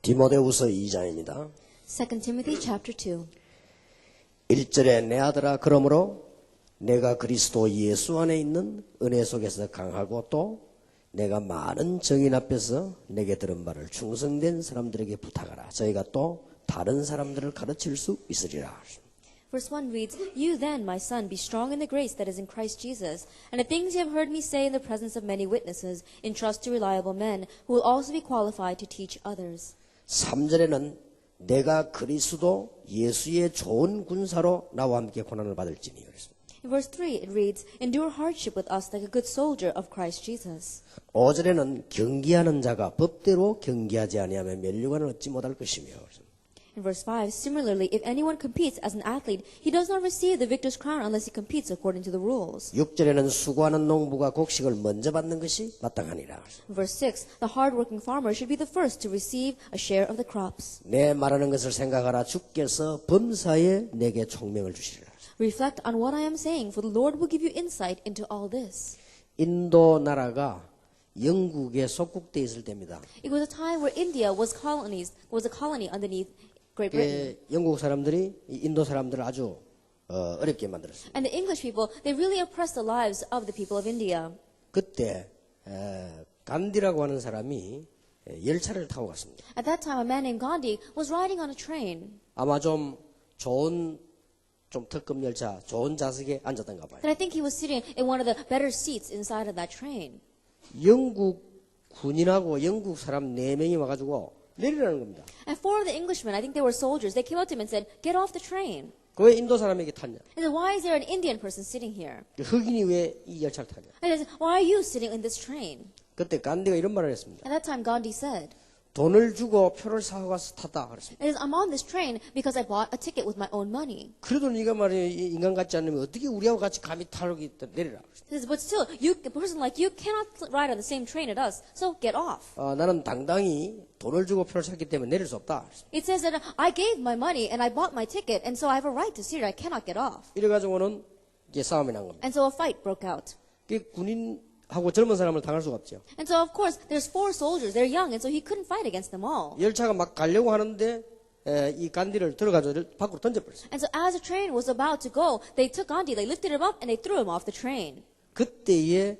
디모데후서 2장입니다. 2 Timothy chapter 2. 1절에 내 아들아 그러므로 내가 그리스도 예수 안에 있는 은혜 속에서 강하고 또 내가 많은 정인 앞에서 내게 들은 바를 충성된 사람들에게 부탁하라. 저희가 또 다른 사람들을 가르칠 수 있으리라. Verse 1 reads, You then, my son, be strong in the grace that is in Christ Jesus, and the things you have heard me say in the presence of many witnesses, entrust to reliable men, who will also be qualified to teach others. 3절에는 내가 그리스도 예수의 좋은 군사로 나와 함께 고난을 받을지니. In verse 3 it reads, Endure hardship with us like a good soldier of Christ Jesus. 5절에는 경기하는 자가 법대로 경기하지 아니하면 면류관을 얻지 못할 것이며. In verse 5, similarly, if anyone competes as an athlete, he does not receive the victor's crown unless he competes according to the rules. 6절에는 수고하는 농부가 곡식을 먼저 받는 것이 마땅하니라. In verse 6, the hard-working farmer should be the first to receive a share of the crops. 내 말하는 것을 생각하라. 주께서 범사에 내게 총명을 주시리라. Reflect on what I am saying, for the Lord will give you insight into all this. 인도 나라가 영국에 속국돼 있을 때입니다. It was a time where India was a colony underneath Great Britain. 영국 사람들이 인도 사람들을 아주 어렵게 만들었습니다. And the English people, they really oppressed the lives of the people of India. 그때 간디라고 하는 사람이 열차를 타고 갔습니다. At that time, a man named Gandhi was riding on a train. 아마 좀 특급 열차, 좋은 좌석에 앉았던가 봐요. And I think he was sitting in one of the better seats inside of that train. 영국 군인하고 영국 사람 4명이 와가지고 내리라는 겁니다. And four of the Englishmen, I think they were soldiers, they came up to him and said, Get off the train. 왜 인도 사람에게 탔냐? And said, Why is there an Indian person sitting here? 흑인이 왜 이 열차를 타냐? And they said, Why are you sitting in this train? 그때 간디가 이런 말을 했습니다. At that time, Gandhi said, 돈을 주고 표를 사고 가서 탔다 그랬습니다. It is, I'm on this train because I bought a ticket with my own money. 그래도 네가 말이야 인간 같지 않으면 어떻게 우리하고 같이 감히 타고 내리라. He says, But still, a person like you cannot ride on the same train as us, so get off. 나는 당당히 돈을 주고 표를 샀기 때문에 내릴 수 없다. It says that I gave my money and I bought my ticket, and so I have a right to sit here. I cannot get off. 이래가지고는 이제 싸움이 난 겁니다. And so a fight broke out. 군인하고 젊은 사람을 당할 수가 없죠. And so, of course, there's four soldiers. They're young, and so he couldn't fight against them all. 열차가 막 가려고 하는데 이 간디를 들어가지고 밖으로 던져버렸어요. And so as the train was about to go, they took Gandhi, they lifted him up, and they threw him off the train. 그때에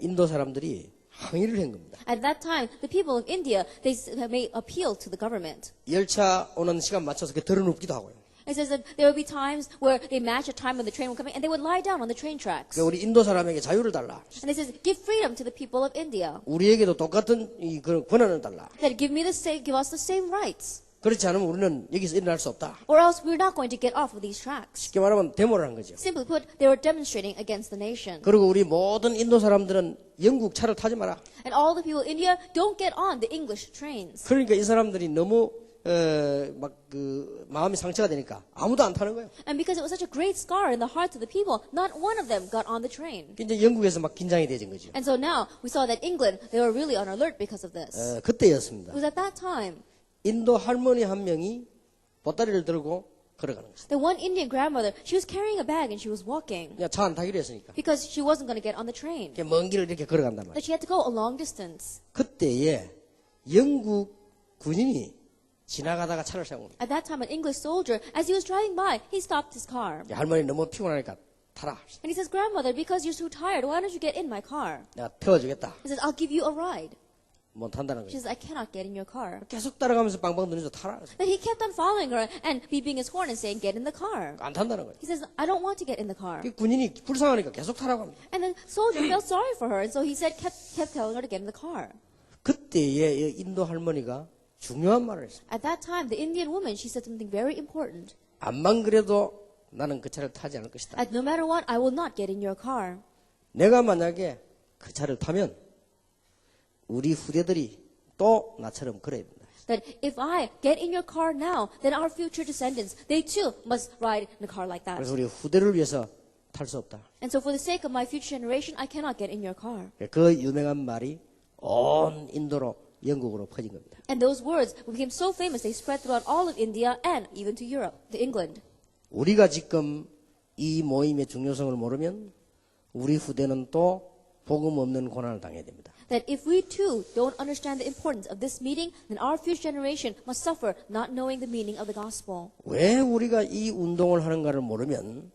인도 사람들이 항의를 한 겁니다. At that time, the people of India, they made appeal to the government. 열차 오는 시간 맞춰서 들어눕기도 하고요. It says that there would be times where they matched a time when the train was coming, and they would lie down on the train tracks. 우리 인도 사람에게 자유를 달라. And they says, give freedom to the people of India. 우리에게도 똑같은 그런 권한을 달라. That give us the same rights. 그렇지 않으면 우리는 여기서 일어날 수 없다. Or else we're not going to get off of these tracks. 쉽게 말하면 데모를 한 거죠. Simply put, they were demonstrating against the nation. 그리고 우리 모든 인도 사람들은 영국 차를 타지 마라. And all the people in India don't get on the English trains. 그러니까 이 사람들이 너무 마음이 상처가 되니까 아무도 안 타는 거예요. And because it was such a great scar in the hearts of the people, not one of them got on the train. 이제 영국에서 막 긴장이 되진 거죠. And so now we saw that England, they were really on alert because of this. 그때였습니다. It was at that time 인도 할머니 한 명이 보따리를 들고 걸어가는 거죠. that one Indian grandmother, she was carrying a bag and she was walking 그냥 차 안 타기로 했으니까. because she wasn't going to get on the train. 먼 길을 이렇게 걸어간단 말이에요. That she had to go a long distance. 그때에 영국 군인이 지나가다가 차를 세웁니다. At that time, an English soldier, as he was driving by, he stopped his car. 할머니 너무 피곤하니까 타라. And he says, Grandmother, because you're so tired, why don't you get in my car? 내가 태워주겠다. He says, I'll give you a ride. 못 탄다는 She 거예요. says, I cannot get in your car. 계속 따라가면서 빵빵 들면서 타라. Then he kept on following her and beeping his horn and saying, get in the car. 안 탄다는 거예요. He says, I don't want to get in the car. 군인이 불쌍하니까 계속 타라고 합니다. And the soldier felt sorry for her, and so he kept telling her to get in the car. 그때에 인도 할머니가 중요한 말을 했어요. At that time, the Indian woman, she said something very important. 암만 그래도 나는 그 차를 타지 않을 것이다. No matter what, I will not get in your car. 내가 만약에 그 차를 타면 우리 후대들이 또 나처럼 그래야 된다. That if I get in your car now, then our future descendants, they too must ride in a car like that. 그래서 우리 후대를 위해서 탈 수 없다. And so for the sake of my future generation, I cannot get in your car. 그 유명한 말이 온 인도로 영국으로 퍼진 겁니다. And those words became so famous, they spread throughout all of India and even to Europe, to England. 우리가 지금 이 모임의 중요성을 모르면 우리 후대는 또 복음 없는 고난을 당해야 됩니다. That if we too don't understand the importance of this meeting, then our future generation must suffer not knowing the meaning of the gospel. 왜 우리가 이 운동을 하는가를 모르면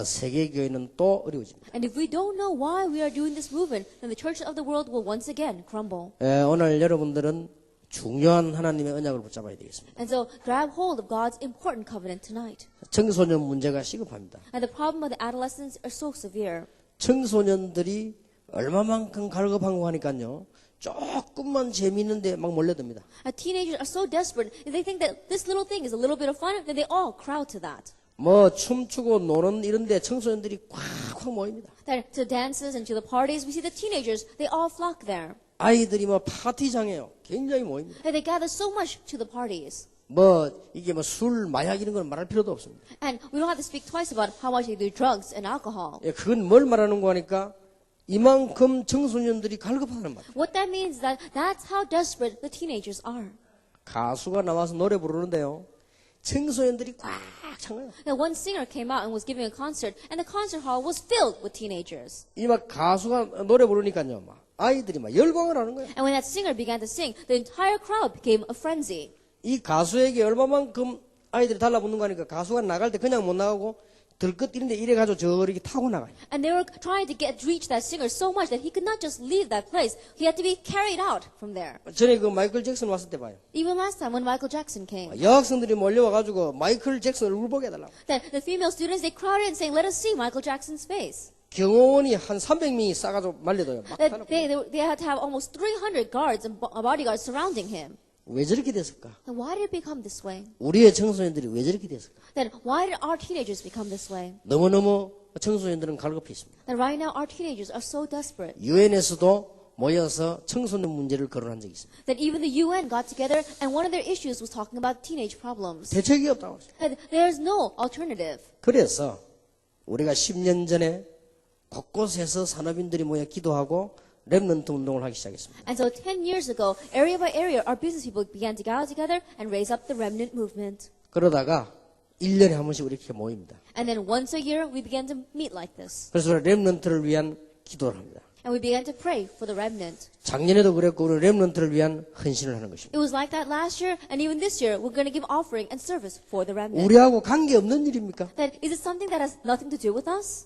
세계 교회는 또 어려워집니다. And if we don't know why we are doing this movement, then the churches of the world will once again crumble. 오늘 여러분들은 중요한 하나님의 언약을 붙잡아야 되겠습니다. And so grab hold of God's important covenant tonight. 청소년 문제가 시급합니다. And the problem of the adolescents are so severe. 청소년들이 얼마만큼 갈급한 거 하니까요. 조금만 재미있는데 막 몰려듭니다. Teenagers are so desperate. If they think that this little thing is a little bit of fun, then they all crowd to that. 뭐 춤추고 노는 이런데 청소년들이 꽉꽉 모입니다. That to dances and to the parties, we see the teenagers, they all flock there. 아이들이 뭐 파티장에요. 굉장히 모입니다. And they gather so much to the parties. 뭐 이게 뭐 술, 마약 이런 건 말할 필요도 없습니다. And we don't have to speak twice about how much they do drugs and alcohol. 예, 그건 뭘 말하는 거 하니까 이만큼 청소년들이 갈급하는 말. What that means is that that's how desperate the teenagers are. 가수가 나와서 노래 부르는데요. 청소년들이 꽉 찬 거예요. Now one singer came out and was giving a concert, and the concert hall was filled with teenagers. 이 막 가수가 노래 부르니까요. 막 아이들이 막 열광을 하는 거예요. And when that singer began to sing, the entire crowd became a frenzy. 이 가수에게 얼마만큼 아이들이 달라붙는 거 하니까 가수가 나갈 때 그냥 못 나가고 들끝 이런데 이래가지고 저렇게 타고 나가요. And they were trying to reach that singer so much that he could not just leave that place. He had to be carried out from there. 전에 그 마이클 잭슨 왔을 때 봐요. Even last time when Michael Jackson came, 여학생들이 몰려와가지고 마이클 잭슨 얼굴 보게 해달라고. that the female students, they crowded and saying, let us see Michael Jackson's face. 경호원이 한 300명이 싸가지고 말려둬요. 막 That 타놓고. they had to have almost 300 guards and bodyguards surrounding him. 왜 저렇게 됐을까? And why did it become this way? 우리의 청소년들이 왜 저렇게 됐을까? Then why did our teenagers become this way? 너무너무 청소년들은 갈급해 있습니다. That right now our teenagers are so desperate. 유엔에서도 모여서 청소년 문제를 거론한 적이 있습니다. That even the UN got together and one of their issues was talking about teenage problems. 대책이 없다고 했어요. That there's no alternative. 그래서 우리가 10년 전에 곳곳에서 산업인들이 모여 기도하고 렘넌트 운동을 하기 시작했습니다. And so 10 years ago, area by area, our business people began to gather together and raise up the remnant movement. 그러다가 1년에 한 번씩 이렇게 모입니다. And then once a year, we began to meet like this. 그래서 렘넌트를 위한 기도를 합니다. And we began to pray for the remnant. 작년에도 그랬고 우리 렘넌트를 위한 헌신을 하는 것입니다. It was like that last year, and even this year, we're going to give offering and service for the remnant. 우리하고 관계없는 일입니까? That is it something that has nothing to do with us?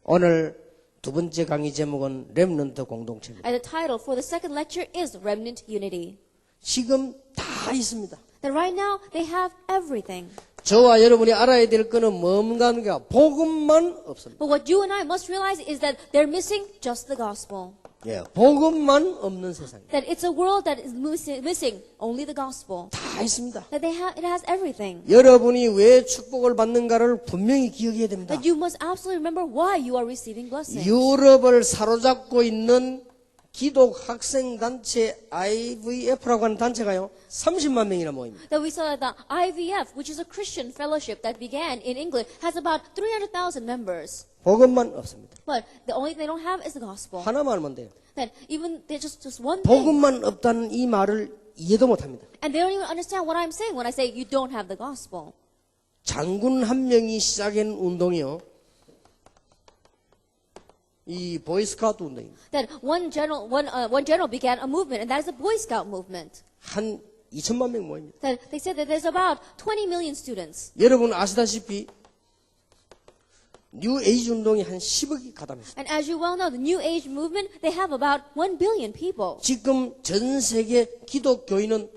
오늘 두 번째 강의 제목은 렘넌트 공동체입니다. And the title for the second lecture is Remnant Unity. 지금 다 있습니다. That right now, they have everything. 저와 여러분이 알아야 될 거는 뭔가 복음만 없습니다. But what you and I must realize is that they're missing just the gospel. 예, 복음만 없는 세상입니다. That it's a world that is missing only the gospel. 다 있습니다. That it has everything. 여러분이 왜 축복을 받는가를 분명히 기억해야 됩니다. That you must absolutely remember why you are receiving blessings. 유럽을 사로잡고 있는 기독 학생 단체 IVF라고 하는 단체가요 30만 명이나 모입니다. That we saw that the IVF, which is a Christian fellowship that began in England, has about 300,000 members. 복음만 없습니다. But the only thing they don't have is the gospel. 하나만 알면 돼요. That even they're just one thing. 복음만 없다는 이 말을 이해도 못합니다. And they don't even understand what I'm saying when I say you don't have the gospel. 장군 한 명이 시작한 운동이요. 이 보이스카우트 운동입니다. That one general began a movement, and that is the Boy Scout movement. 한 2천만 명 모입니다. That they said that there's about 20 million students. 여러분 아시다시피 뉴 에이지 운동이 한 10억이 가담했습니다. And as you well know, the New Age movement, they have about 1 billion people. 지금 전 세계 기독교인은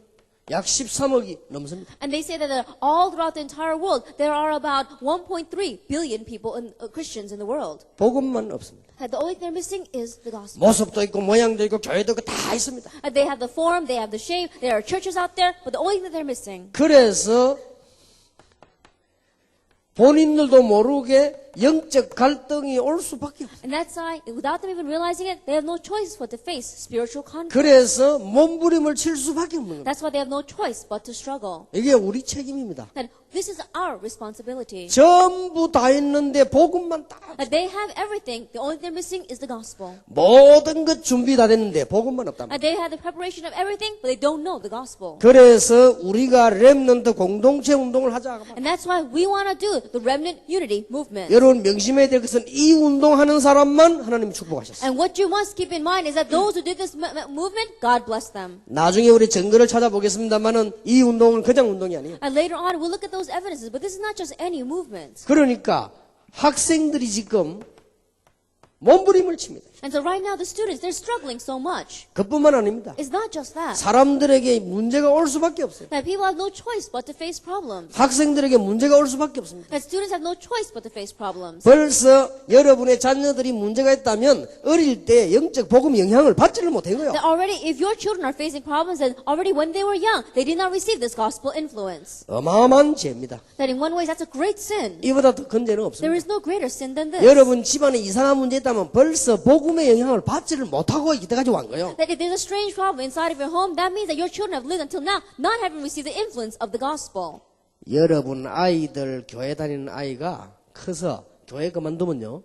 약 13억이 넘습니다. And they say that all throughout the entire world, there are about 1.3 billion people, Christians in the world. 복음만 없습니다. The only thing they're missing is the gospel. 모습도 있고 모양도 있고 교회도 있고 다 있습니다. They have the form, they have the shape, there are churches out there, but the only thing they're missing. 그래서 본인들도 모르게 영적 갈등이 올 수밖에 없어요. And that's why, without them even realizing it, they have no choice but to face spiritual conflict. 그래서 몸부림을 칠 수밖에 없는 겁니다. That's why they have no choice but to struggle. 이게 우리 책임입니다. That this is our responsibility. 전부 다 있는데 복음만 딱 That they have everything, the only thing they're missing is the gospel. 모든 것 준비 다 됐는데 복음만 없답니다. And they have the preparation of everything, but they don't know the gospel. 그래서 우리가 렘넌트 공동체 운동을 하자. And that's why we want to do the remnant unity movement. 여러분 명심해야 될 것은 이 운동하는 사람만 하나님이 축복하셨어요. And what you must keep in mind is that those who did this movement, God bless them. 나중에 우리 증거를 찾아보겠습니다만은 이 운동은 그냥 운동이 아니에요. And later on, we'll look at those evidences, but this is not just any movement. 그러니까 학생들이 지금 몸부림을 칩니다. And so right now, the students, they're struggling so much. 그뿐만 아닙니다. It's not just that. 사람들에게 문제가 올 수밖에 없어요. That people have no choice but to face problems. 학생들에게 문제가 올 수밖에 없습니다. That students have no choice but to face problems. 벌써 여러분의 자녀들이 문제가 있다면 어릴 때 영적 복음 영향을 받지를 못한 거예요. That already, if your children are facing problems, then already when they were young, they did not receive this gospel influence. 어마어마한 죄입니다. That in one way, that's a great sin. 이보다 더 큰 죄는 There 없습니다. is no greater sin than this. 여러분 집안에 이상한 문제 있다면 벌써 복음의 영향을 받지를 못하고 이때까지 온 거예요. That if there's a strange problem inside of your home, that means that your children have lived until now not having received the influence of the gospel. 여러분 아이들 교회 다니는 아이가 커서 교회 그만두면요.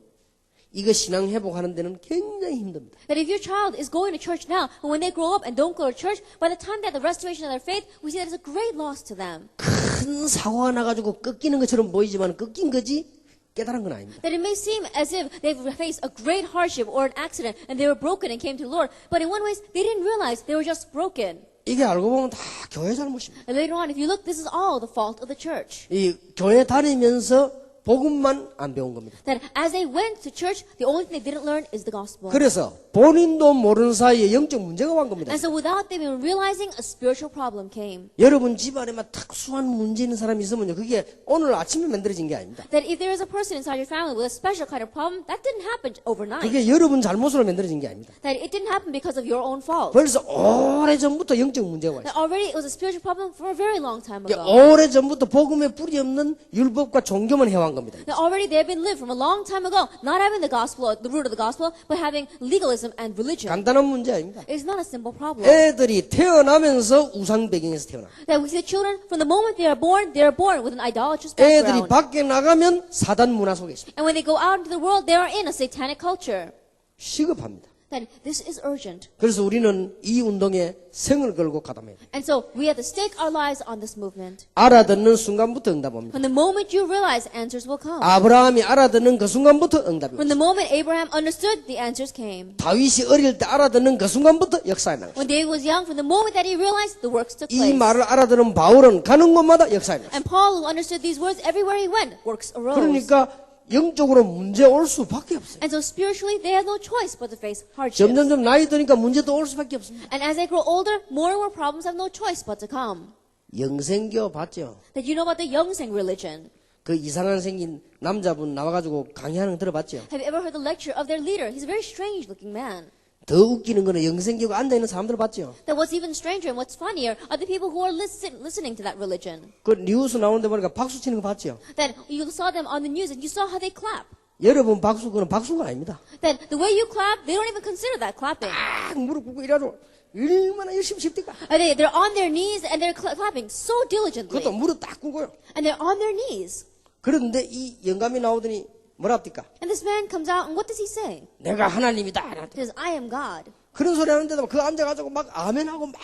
이거 신앙 회복하는 데는 굉장히 힘듭니다. That if your child is going to church now, and when they grow up and don't go to church, by the time they have the restoration of their faith, we see that it's a great loss to them. 큰 사고가 나가지고 꺾이는 것처럼 보이지만 꺾인 거지 깨달은 건 아닙니다. That it may seem as if they've faced a great hardship or an accident and they were broken and came to the Lord, but in one way, they didn't realize they were just broken. 이게 알고 보면 다 교회 잘못입니다. And later on, if you look, this is all the fault of the church. 이 교회 다니면서 복음만 안 배운 겁니다. That as they went to church, the only thing they didn't learn is the gospel. 그래서 본인도 모르는 사이에 영적 문제가 온 겁니다. And so without them even realizing, a spiritual problem came. 여러분 집안에만 특수한 문제 있는 사람이 있으면요. 그게 오늘 아침에 만들어진 게 아닙니다. That if there is a person inside your family with a special kind of problem, that didn't happen overnight. 그게 여러분 잘못으로 만들어진 게 아닙니다. That it didn't happen because of your own fault. 벌써 오래전부터 영적 문제가 와 있어요. That already it was a spiritual problem for a very long time ago. 오래전부터 복음의 뿌리 없는 율법과 종교만 해온 겁니다. That already they have been lived from a long time ago, not having the gospel, the root of the gospel, but having legalism and religion. 간단한 문제 아닙니다. It's not a simple problem. 애들이 태어나면서 우상 배경에서 태어나. That we see the children, from the moment they are born with an idolatrous 애들이 background. 밖에 나가면 사단 문화 속에 있습니다. And when they go out into the world, they are in a satanic culture. 시급합니다. That this is urgent. 그래서 우리는 이 운동에 생을 걸고 가담해야 돼요. And so we have to stake our lives on this movement. 알아듣는 순간부터 응답합니다. From the moment you realize, answers will come. 아브라함이 알아듣는 그 순간부터 응답이 From 왔어요. the moment Abraham understood, the answers came. 다윗이 어릴 때 알아듣는 그 순간부터 역사에 나갔어요. When David was young, from the moment that he realized, the works took 이 place. 말을 알아듣는 바울은 가는 곳마다 역사에 나갔어요. And Paul, who understood these words, everywhere he went, works arose. 그러니까 영적으로 문제 올 수밖에 없어요. And so spiritually, they have no choice but to face hardships. 점점점 나이 드니까 문제도 올 수밖에 없습니다. And as they grow older, more and more problems have no choice but to come. 영생교 봤죠? That you know about the Youngseng religion. 그 이상한 생긴 남자분 나와가지고 강의하는 거 들어봤죠? Have you ever heard the lecture of their leader? He's a very strange looking man. 더 웃기는 거는 영생교가 앉아있는 사람들 봤죠? That what's even stranger and what's funnier are the people who are listening to that religion. 그 뉴스 나오는데 보니까 박수 치는 거 봤죠? That you saw them on the news and you saw how they clap. 여러분 박수 그는 박수가 아닙니다. That the way you clap, they don't even consider that clapping. 딱 무릎 꿇고 이래가지고 얼마나 열심히 칩니까? They're on their knees and they're clapping so diligently. 그것도 무릎 딱 꿇고요. And they're on their knees. 그런데 이 영감이 나오더니 뭐라 합니까? And this man comes out and what does he say? 내가 하나님이다. He says, I am God. 그런 소리 하는데도 그 앉아가지고 막 아멘하고 막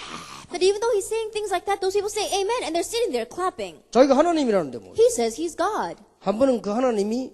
That even though he's saying things like that, those people say amen and they're sitting there clapping. 자기가 하나님이라는데 뭐. He says he's God. 한 번은 그 하나님이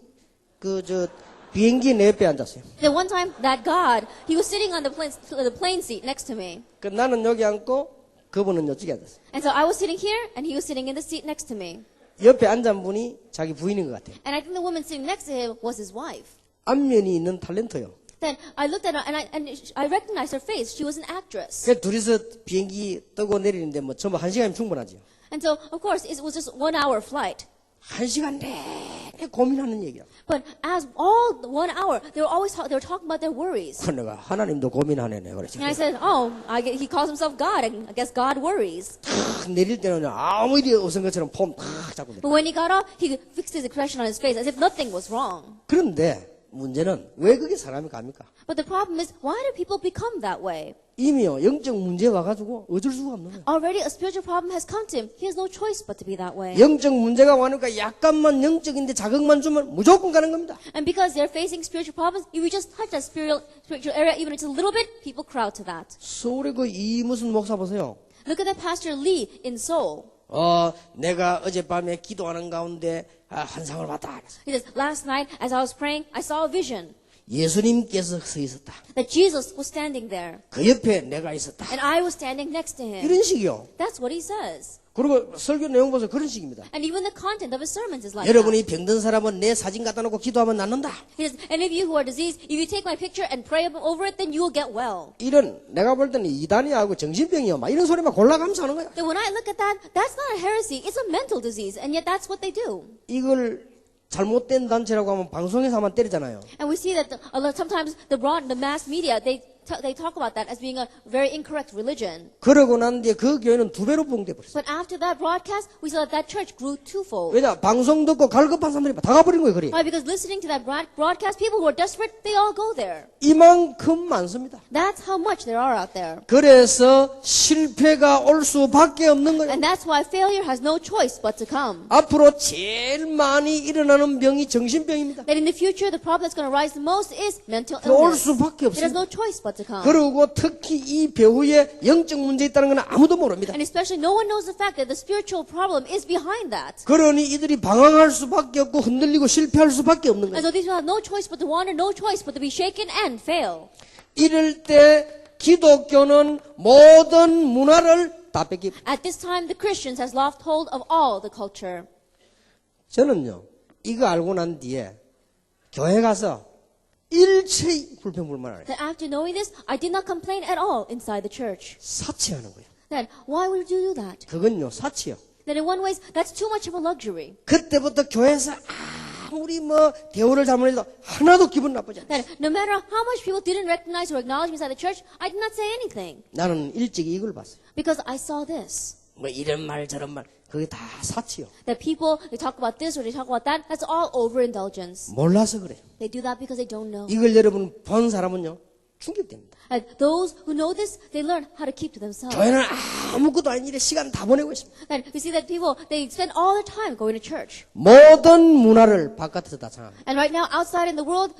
비행기 내 옆에 앉았어요. Then one time, that God, he was sitting on the plane seat next to me. 그 나는 여기 앉고 그분은 이쪽에 앉았어요. And so I was sitting here and he was sitting in the seat next to me. 옆에 앉은 분이 자기 부인인 것 같아요. And I think the woman sitting next to him was his wife. 안면이 있는 탤런트요. Then I looked at her and I recognized her face. She was an actress. 그 둘이서 비행기 뜨고 내리는데 뭐 전부 1시간이면 충분하죠. And so, of course, it was just 1 hour flight. 1시간 내내 고민하는 얘기야. But as all 1 hour, they were talking about their worries. 그 내가 하나님도 고민하네 내가 그랬지. And I said, oh, he calls himself God. I guess God worries. 탁 내릴 때는 아무 일이 없은 것처럼 폼 탁 잡고 내려. But when he got off, he fixed his expression on his face as if nothing was wrong. 그런데 문제는 왜 그게 사람이 갑니까? But the problem is, why do people become that way? 이미요 영적 문제 와가지고 어쩔 수가 없는 거예요. Already a spiritual problem has come to him. He has no choice but to be that way. 영적 문제가 와니까 약간만 영적인데 자극만 주면 무조건 가는 겁니다. And because they're facing spiritual problems, if you just touch that spiritual area, even if it's a little bit, people crowd to that. 서울에 그 이 무슨 목사 보세요. Look at that Pastor Lee in Seoul. 내가 어젯밤에 기도하는 가운데 환상을 봤다. He says, last night as I was praying, I saw a vision 예수님께서 서 있었다. that Jesus was standing there 그 옆에 내가 있었다. and I was standing next to him. 이런 식이요. That's what he says. 그리고 설교 내용 보세요. 그런 식입니다. And even the content of his sermons is like 여러분이 병든 사람은 내 사진 갖다 놓고 기도하면 낫는다. that. He says, and if you who are diseased, if you take my picture and pray over it, then you will get well. 이런 내가 볼 때는 이단이하고 정신병이요. 막 이런 소리만 골라가면서 하는 거야. Then when I look at that, that's not a heresy. It's a mental disease. And yet that's what they do. 이걸 잘못된 단체라고 하면 방송에서 하면 때리잖아요. And we see that sometimes the mass media, they talk about that as being a very incorrect religion. 그러고 난 뒤에 그 교회는 두 배로 부흥돼 버렸어요. But after that broadcast, we saw that that church grew twofold. 왜냐? 방송 듣고 갈급한 사람들이 다 가버린 거예요, 그리. Why? Because listening to that broadcast, people who are desperate, they all go there. 이만큼 많습니다. That's how much there are out there. 그래서 실패가 올 수밖에 없는 거예요. And that's why failure has no choice but to come. 앞으로 제일 많이 일어나는 병이 정신병입니다. That in the future, the problem that's going to rise the most is mental 올 illness. 수밖에 It has 없습니다. no choice but to come. 그리고 특히 이 배후에 영적 문제 있다는 건 아무도 모릅니다. And especially no one knows the fact that the spiritual problem is behind that. 그러니 이들이 방황할 수밖에 없고 흔들리고 실패할 수밖에 없는 And 거예요. so these people have no choice but to wander, no choice but to be shaken and fail. 이럴 때 기독교는 모든 문화를 다 뺏기. At this time, the Christians has lost hold of all the culture. 저는요, 이거 알고 난 뒤에 교회 가서 일체의 불평불만을 해요. That after knowing this, I did not complain at all inside the church. 사치하는 거예요. That why would you do that? 그건요, 사치요. That in one ways, that's too much of a luxury. 그때부터 교회에서 아무리 뭐 대우를 잘못해도 하나도 기분 나쁘지 않아요. That no matter how much people didn't recognize or acknowledge me inside the church, I did not say anything. 나는 일찍 이걸 봤어요. Because I saw this. 뭐 이런 말 저런 말 그게 다 사치요. That people, they talk about this or they talk about that, that's all overindulgence. 몰라서 그래요. They do that because they don't know. 이걸 여러분 본 사람은요 충격됩니다. And those who know this, they learn how to keep to themselves. 교회는 아무것도 아닌 일에 시간 다 보내고 있습니다. And we see that people, they spend all their time going to church. 모든 문화를 바깥에서 다 장악합니다. And right now, outside in the world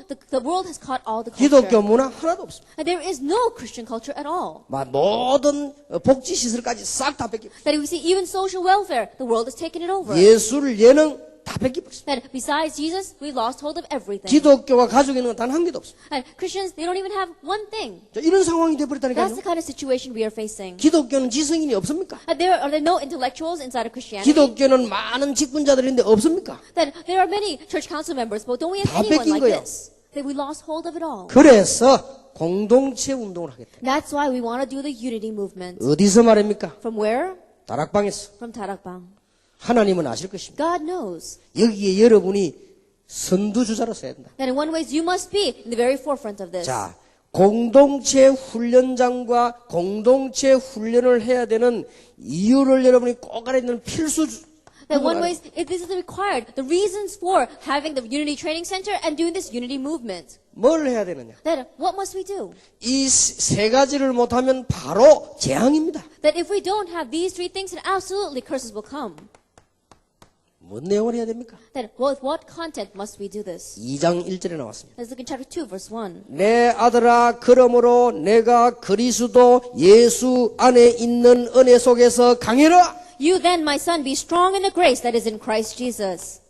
has caught all the culture. 기독교 문화 하나도 없습니다. And there is no Christian culture at all. 막 모든 복지 시설까지 싹 다 뺏기고 That we see even social welfare, the world has taken it over. 예술 예능 다 뺏기버렸습니다. That besides Jesus, we've lost hold of everything. 기독교가 가지고 있는 건 단 한 개도 없습니다. And Christians, they don't even have one thing. 이런 상황이 That's 돼버렸다니까요. the kind of situation we are facing. 기독교는 지성인이 없습니까? Are there no intellectuals inside of Christianity? 기독교는 많은 직분자들인데 없습니까? That there are many church council members, but don't we have 다 anyone 뺏긴 like 거예요. this? That we lost hold of it all. 그래서 공동체 운동을 하겠다. That's why we want to do the unity movement. 어디서 말입니까? From where? 다락방에서. From Tarakbang. 하나님은 아실 것입니다. God knows 여기에 여러분이 선두주자로 서야 된다. that in one way you must be in the very forefront of this. 자, 공동체 훈련장과 공동체 훈련을 해야 되는 이유를 여러분이 꼭 알아야 되는 필수. That one way, if this is required, the reasons for having the Unity Training Center and doing this Unity movement. 뭘 해야 되느냐? That what must we do? 이 세 가지를 못하면 바로 재앙입니다. That if we don't have these three things, then absolutely curses will come. 뭔 내용을 해야 됩니까? That with what content must we do this? 2장 1절에 나왔습니다. Let's look in chapter 2, verse 1. 내 아들아 그러므로 내가 그리스도 예수 안에 있는 은혜 속에서 강해라. You then, my son, be strong in the grace that is in Christ Jesus.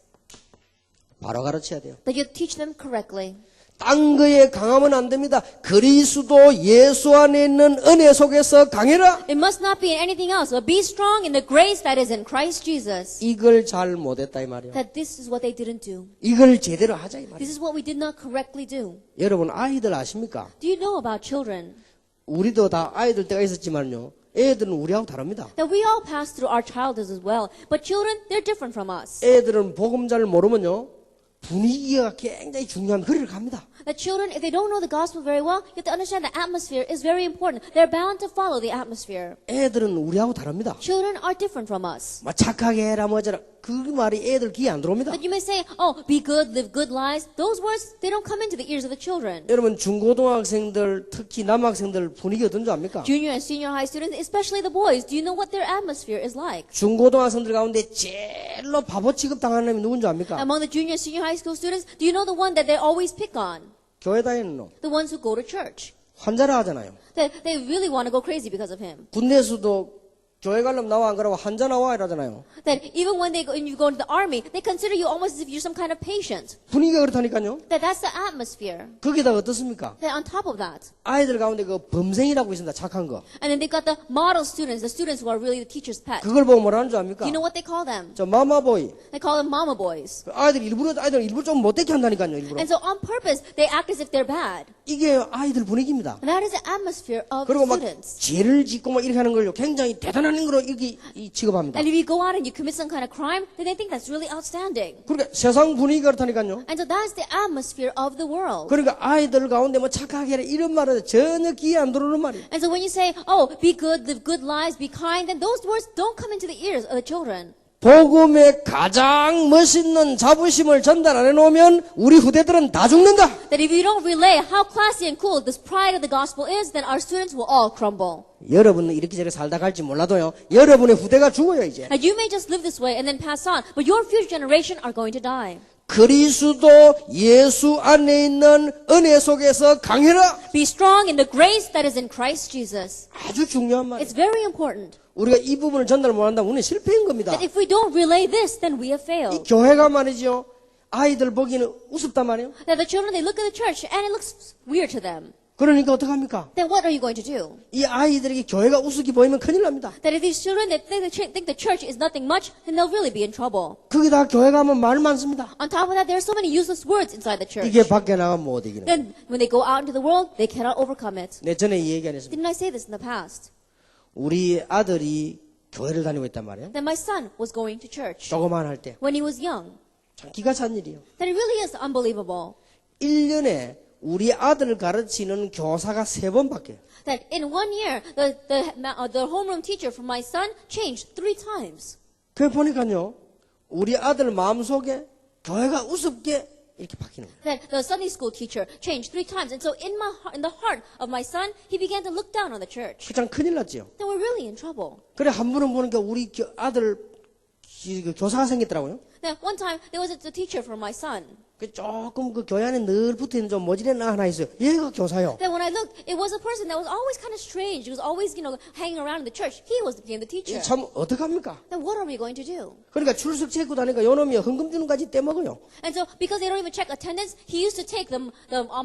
바로 가르쳐야 돼요. That you teach them correctly. 딴 거에 강하면 안 됩니다. 그리스도 예수 안에 있는 은혜 속에서 강해라. It must not be in anything else, but be strong in the grace that is in Christ Jesus. 이걸 잘 못했다 이 말이에요. That this is what they didn't do. 이걸 제대로 하자 이 말이에요. This is what we did not correctly do. 여러분 아이들 아십니까? Do you know about children? 우리도 다 아이들 때가 있었지만요. 애들은 우리하고 다릅니다. That we all pass through our childhoods as well. But children, they're different from us. 애들은 복음 잘 모르면요. 분위기가 굉장히 중요한 거리를 갑니다. That children, if they don't know the gospel very well, you have to understand the atmosphere is very important. They're bound to follow the atmosphere. 애들은 우리하고 다릅니다. Children are different from us. 막 착하게 해라 뭐저라 그 말이 애들 귀에 안 들어옵니다. But you may say, oh, be good, live good lives. Those words, they don't come into the ears of the children. 여러분 중고등학생들 특히 남학생들 분위기 어떤 줄 압니까? Junior and senior high students, especially the boys, do you know what their atmosphere is like? 중고등학생들 가운데 제일로 바보 취급 당하는 놈이 누군지 압니까? Among the junior and senior high school students, do you know the one that they always pick on? 교회 다니는 놈 The ones who go to church. 환자라 하잖아요. That they really want to go crazy because of him. 군대에서도 교회 가려면 나와 안 그러고 환자 나와 이러잖아요. That even when you go into the army, they consider you almost as if you're some kind of patient. 분위기가 그렇다니까요. That's the atmosphere. 거기다가 어떻습니까? Then on top of that, 아이들 가운데 그 범생이라고 있습니다. 착한 거. and then they've got the model students, the students who are really the teacher's pet. 그걸 보고 뭐라는 줄 압니까? Do you know what they call them? 저 마마보이. They call them mama boys. 아이들 일부러 좀 못되게 한다니까요. 일부러. And so on purpose, they act as if they're bad. 이게 아이들 분위기입니다. And that is the atmosphere of 그리고 막 students. 죄를 짓고 막 이렇게 하는 걸요. 굉장히 대단한 거로 이렇게 취급합니다. And if you go out and you commit some kind of crime, then they think that's really outstanding. 그러니까 세상 분위기가 그렇다니까요. And so that's the atmosphere of the world. 그러니까 아이들 가운데 뭐 착하게 해라 이런 말은 전혀 귀에 안 들어오는 말이에요. And so when you say, oh, be good, live good lives, be kind, then those words don't come into the ears of the children. 복음의 가장 멋있는 자부심을 전달 안 해놓으면 우리 후대들은 다 죽는다. That if you don't relay how classy and cool this pride of the gospel is, then our students will all crumble. 여러분은 이렇게 저렇게 살다 갈지 몰라도요. 여러분의 후대가 죽어요 이제. And you may just live this way and then pass on, but your future generation are going to die. 그리스도 예수 안에 있는 은혜 속에서 강해라. Be strong in the grace that is in Christ Jesus. 아주 중요한 말이에요. It's very important. 우리가 이 부분을 전달 못한다면 우리는 실패인 겁니다. That if we don't relay this, then we have 이 failed. 교회가 말이죠. 아이들 보기에는 우습단 말이에요. That the children, they look at the church and it looks weird to them. 그러니까 어떡합니까? Then what are you going to do? 이 아이들에게 교회가 우습게 보이면 큰일 납니다. That if these children that think the church is nothing much, then they'll really be in trouble. 거기다 교회 가면 말 많습니다. On top of that, there are so many useless words inside the church. 이게 밖에 나가면 못 이기는 거예요. Then when they go out into the world, they cannot overcome it. 내 전에 이 얘기 안 했습니다. Didn't I say this in the past? 우리 아들이 교회를 다니고 있단 말이에요. That my son was going to church 조그만 할 때. when he was young. 참 기가 찬 일이에요. That it really is unbelievable. 1년에 우리 아들을 가르치는 교사가 3번밖에. That in 1 year, the homeroom teacher for my son changed 3 times. 그 보니까요. 우리 아들 마음속에 교회가 우습게 이렇게 바뀌는 거예요. That the Sunday school teacher changed 3 times. And so in the heart of my son, he began to look down on the church. 그참 큰일 났죠. Then we're really in trouble. 그래 한 분은 보니까 우리 아들 교사가 생겼더라고요. Now, one time, there was a teacher for my son. 그 조금 그 교회 안에 늘 붙어있는 좀 모질한 애 하나 있어요. 얘가 교사요. Then when I looked, it was a person that was always kind of strange. He was always, hanging around in the church. He became the teacher. 참 어떡합니까? Then what are we going to do? 그러니까 출석 체크 다니까 요놈이 헌금 주는 까지 떼먹어요. And so, because they don't even check attendance, he used to take the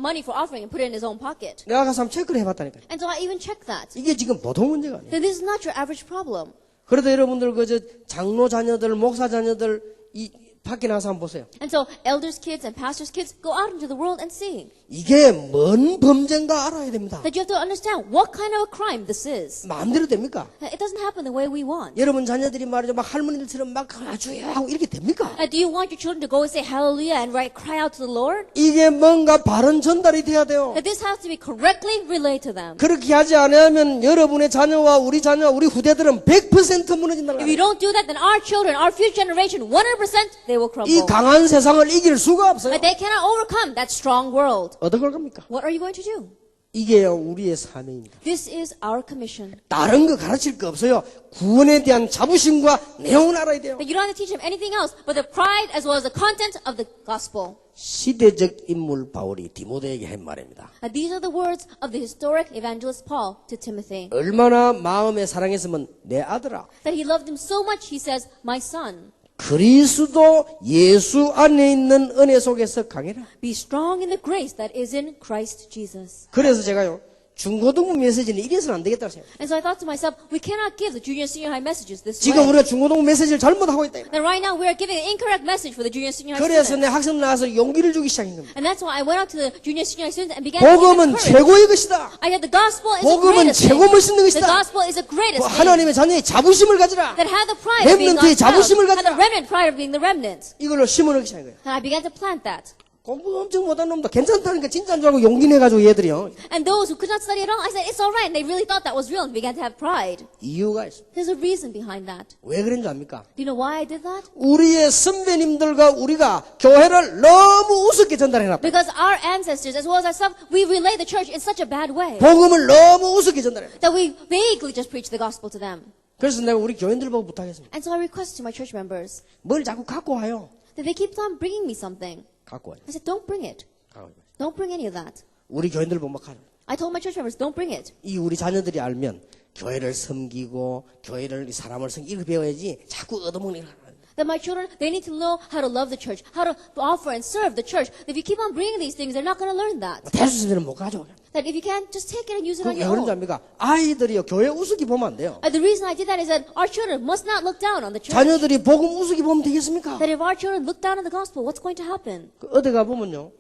money for offering and put it in his own pocket. 내가 가서 한번 체크를 해봤다니까요. And so I even checked that. 이게 지금 보통 문제가 아니에요. Then this is not your average problem. 그래도 여러분들 그 장로 자녀들, 목사 자녀들 이 밖에 나가서 한번 보세요. And so elders' kids and pastors' kids go out into the world and see. 이게 뭔 범죄인가 알아야 됩니다. That you have to understand what kind of a crime this is. 마음대로 됩니까? It doesn't happen the way we want. 여러분 자녀들이 말이죠, 막 할머니들처럼 막 아주야 하고 이렇게 됩니까? Do you want your children to go and say hallelujah and cry out to the Lord? 이게 뭔가 바른 전달이 돼야 돼요. That this has to be correctly relayed to them. 그렇게 하지 않으면 여러분의 자녀와 우리 후대들은 100% 무너진다는 If you 거예요. don't do that, then our children, our future generation, 100% they will crumble. 이 강한 세상을 이길 수가 없어요. But they cannot overcome that strong world. 어떻게 할 겁니까? What are you going to do? 이게요 우리의 사명입니다. This is our commission. 다른 거 가르칠 거 없어요. 구원에 대한 자부심과 내용을 알아야 돼요. That you don't have to teach them anything else but the pride as well as the content of the gospel. 시대적 인물 바울이 디모데에게 한 말입니다. These are the words of the historic evangelist Paul to Timothy. 얼마나 마음에 사랑했으면 내 아들아. That he loved him so much, he says, my son. 그리스도 예수 안에 있는 은혜 속에서 강해라. Be strong in the grace that is in Christ Jesus. 그래서 제가요 중고등부 메시지는 이래서는 안 되겠다고 생각해요. And so I thought to myself, we cannot give the junior senior high messages this 지금 way. 우리가 중고등부 메시지를 잘못하고 있다. That right now we are giving an incorrect message for the junior senior high 그래서 내 students. 학생 나와서 용기를 주기 시작한 겁니다. And that's why I went out to the junior senior high students and began to give them 복음은 courage. 최고의 것이다. I said the gospel is the 복음은 greatest thing. 최고 멋있는 The 것이다. gospel is the greatest thing. 하나님의 자녀의 자부심을 가지라. That have the pride of being 렘넌트의 God's child. 자부심을 And the 가지라. remnant pride of being the remnant. 이걸로 심어넣기 시작한 거예요. And I began to plant that. 공부 엄청 못한 놈도 괜찮다니까 진짜인 줄 알고 용기 내가지고 얘들이요. And those who could not study at all, I said, it's all right. And they really thought that was real and began to have pride. 이유가 있어. There's a reason behind that. 왜 그런 줄 압니까? Do you know why I did that? 우리의 선배님들과 우리가 교회를 너무 우습게 전달해놨다. Because our ancestors, as well as ourselves, we relay the church in such a bad way. 복음을 너무 우습게 전달해놨다. That we vaguely just preach the gospel to them. 그래서 내가 우리 교인들 보고 부탁했습니다. And so I request to my church members 뭘 자꾸 갖고 와요. that they keep on bringing me something. 갖고 와요. I said, don't bring it. Don't bring any of that. 우리 교인들 보고 막 하죠. I told my church members, don't bring it. 이 우리 자녀들이 알면 교회를 섬기고 교회를 사람을 섬기고 이렇게 배워야지 자꾸 얻어먹는 거. That my children, they need to know how to love the church, how to offer and serve the church. If you keep on bringing these things, they're not going to learn that. 대수술은 못 가져. That if you can't, just take it and use it on 그게 your 그런 줄 own. 압니까? 아이들이요 교회 우습게 보면 안 돼요. The reason I did that is that our children must not look down on the church. 자녀들이 복음 우습게 보면 되겠습니까? That if our children look down on the gospel, what's going to happen? 어디 가 보면요,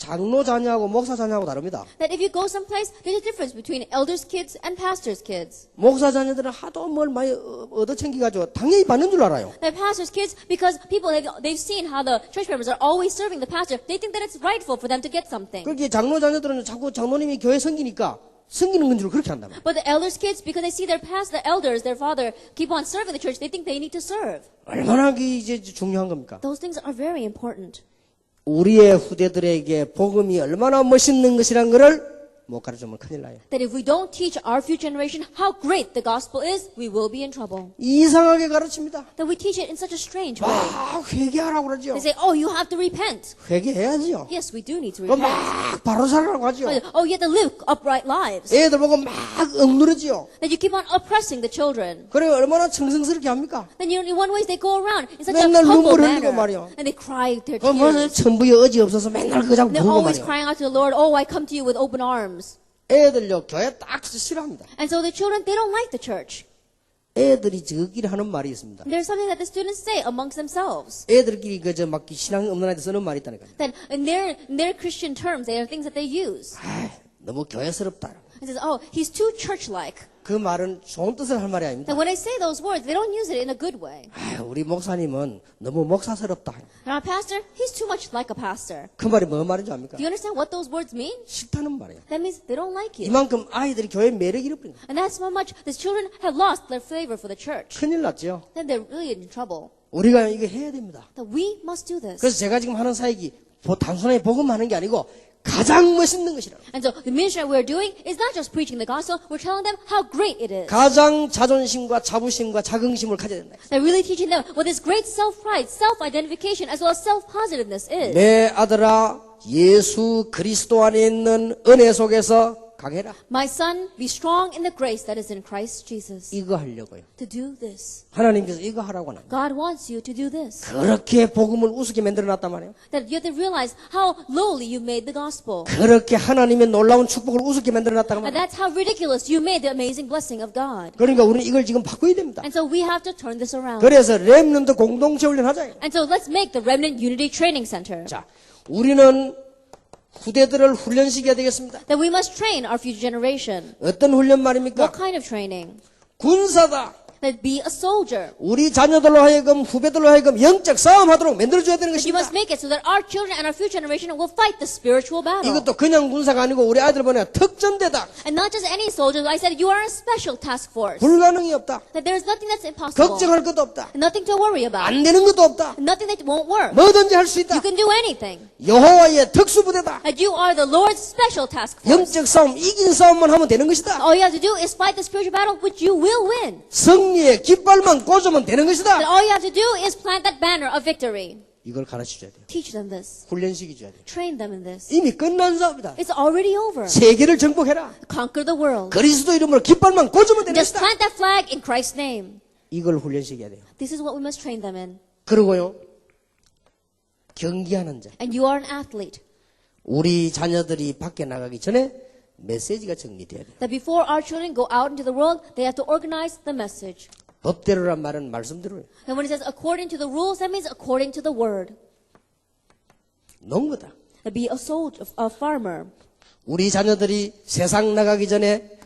장로 자녀하고 목사 자녀하고 다릅니다. That if you go someplace, there's a difference between elders' kids and pastors' kids. 목사 자녀들은 하도 뭘 많이 얻어 챙겨가지고 당연히 받는 줄 알아요. The pastors' kids, because people they've seen how the church members are always serving the pastor, they think that it's rightful for them to get something. 그렇게 장로 자녀들은 자꾸 장로님이 교회 섬기니까 섬기는 건 줄 그렇게 한단 말이에요. But the elders' kids, because they see their the elders, their father, keep on serving the church, they think they need to serve. 얼마나 그게 이제 중요한 겁니까? Those things are very important. 우리의 후대들에게 복음이 얼마나 멋있는 것이란 것을 못 가르치면 큰일 나요. That if we don't teach our future generation how great the gospel is, we will be in trouble. 이상하게 가르칩니다. That we teach it in such a strange way. 막 회개하라고 그러죠. They say, oh, you have to repent. 회개해야지요. Yes, we do need to 그럼 repent. 막 바로 살라고 하죠. Oh, you have to live upright lives. 애들 보고 막 억누르지요. That you keep on oppressing the children. 그래 얼마나 정성스럽게 합니까? Then in one way they go around in such a 맨날 humble 눈물 흘리고 manner. 말이요. And they cry their 뭐 tears. 천부에 어지 없어서 맨날 그거 자꾸 They're 부르고 always 말이요. crying out to the Lord, oh, I come to you with open arms. 애들요 교회 딱 싫어합니다. And so the children, they don't like the church. 애들이 저끼리 하는 말이 있습니다. There's something that the students say amongst themselves. 애들끼리 그저 막 신앙 없는 애들 쓰는 말이 있다니까요. That in their Christian terms, they are things that they use. 너무 교회스럽다. It says, oh, he's too church-like. 그 말은 좋은 뜻을 할 말이 아닙니다. That when I say those words, they don't use it in a good way. 우리 목사님은 너무 목사스럽다. And our pastor, he's too much like a pastor. 그 말이 뭐 말인지 압니까? Do you understand what those words mean? 싫다는 말이에요. That means they don't like you. 이만큼 아이들이 교회 매력이 잃어버린 거예요. And that's how much the children have lost their flavor for the church. 큰일 났죠. Then they're really in trouble. 우리가 이거 해야 됩니다. That we must do this. 그래서 제가 지금 하는 사역이 단순하게 복음하는 게 아니고 가장 멋있는 것이라고. And so the ministry that we're doing is not just preaching the gospel, we're telling them how great it is. 가장 자존심과 자부심과 자긍심을 가져야 된다. They're really teaching them what this great self-pride, self-identification, as well as self-positiveness is. 내 아들아 예수 그리스도 안에 있는 은혜 속에서 강해라. My son, be strong in the grace that is in Christ Jesus. 이거 하려고요. To do this. 하나님께서 이거 하라고 합니다. God wants you to do this. 그렇게 복음을 우습게 만들어놨단 말이에요. That you have to realize how lowly you made the gospel. 그렇게 하나님의 놀라운 축복을 우습게 만들어놨다고 And 말이에요. that's how ridiculous you made the amazing blessing of God. 그러니까 우리는 이걸 지금 바꿔야 됩니다. And so we have to turn this around. 그래서 렘넌트 공동체 훈련하자. And so let's make the Remnant Unity Training Center. 자, 우리는 후대들을 훈련시켜야 되겠습니다. That we must train our future generation. 어떤 훈련 말입니까? What kind of training? 군사다. That be a soldier. 우리 자녀들로 하여금 후배들로 하여금 영적 싸움하도록 만들어줘야 되는 You 것입니다. must make it so that our children and our future generation will fight the spiritual battle. 이것도 그냥 군사가 아니고 우리 아이들 보내 특전대다. And not just any soldier. I said you are a special task force. 불가능이 없다. That there is nothing that's impossible. 걱정할 것도 없다. Nothing to worry about. 안 되는 것도 없다. Nothing that won't work. 뭐든지 할 수 있다. You can do anything. 여호와의 특수부대다. That you are the Lord's special task force. 영적 싸움 이긴 싸움만 하면 되는 것이다. All you have to do is fight the spiritual battle, which you will win. 승리의 깃발만 꽂으면 되는 That 것이다. all you have to do is plant that banner of victory. 이걸 가르쳐줘야 돼요. Teach them this. 훈련시켜줘야 돼요. Train them in this. 이미 끝난 싸움이다. It's already over. 세계를 정복해라. Conquer the world. 그리스도 이름으로 깃발만 꽂으면 되는 Just 것이다. plant that flag in Christ's name. 이걸 훈련시켜야 돼요. This is what we must train them in. 그리고요, 경기하는 자. And you are an athlete. 우리 자녀들이 밖에 나가기 전에 메시지가 정리돼야 돼요. That before our children go out into the world, they have to organize the message. 법대로란 말은 말씀대로예요. And when it says according to the rules, that means according to the word. 농구다. That be a soldier, a farmer. 우리 자녀들이 세상 나가기 전에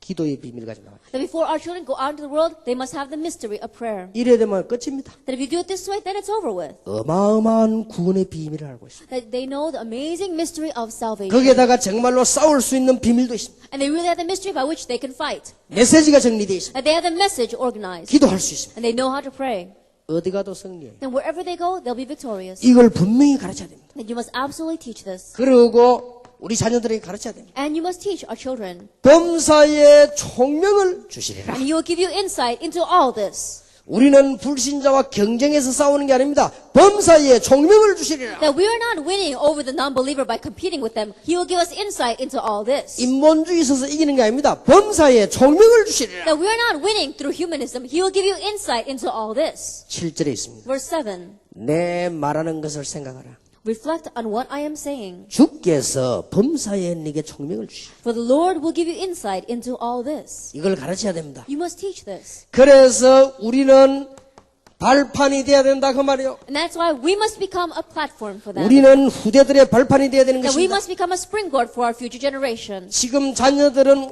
기도의 비밀 가지고 나와요. That before our children go out into the world, they must have the mystery of prayer. 이래야 되면 끝입니다. That if you do it this way, then it's over with. 어마어마한 구원의 비밀을 알고 있습니다. That they know the amazing mystery of salvation. 거기에다가 정말로 싸울 수 있는 비밀도 있습니다. And they really have the mystery by which they can fight. 메시지가 정리되어 있습니다. That they have the message organized. 기도할 수 있습니다. And they know how to pray. 어디 가도 승리해요. Then wherever they go, they'll be victorious. 이걸 분명히 가르쳐야 됩니다. That you must absolutely teach this. 그리고 우리 자녀들에게 가르쳐야 됩니다. And you must teach our children. 범사의 총명을 주시리라. And he will give you insight into all this. 우리는 불신자와 경쟁해서 싸우는 게 아닙니다. 범사에 총명을 주시리라. That we are not winning over the non-believer by competing with them. He will give us insight into all this. 인본주의 있어서 이기는 게 아닙니다. 범사에 총명을 주시리라. That we are not winning through humanism. He will give you insight into all this. 7절에 있습니다. Verse 7. 내 말하는 것을 생각하라. Reflect on what I am saying. 주께서 범사에 네게 총명을 주시리라. For the Lord will give you insight into all this. 이걸 가르쳐야 됩니다. You must teach this. 그래서 우리는 발판이 돼야 된다 그 말이요. And that's why we must become a platform for them. 우리는 후대들의 발판이 돼야 되는 That we 것입니다. must become a springboard for our future generation. 지금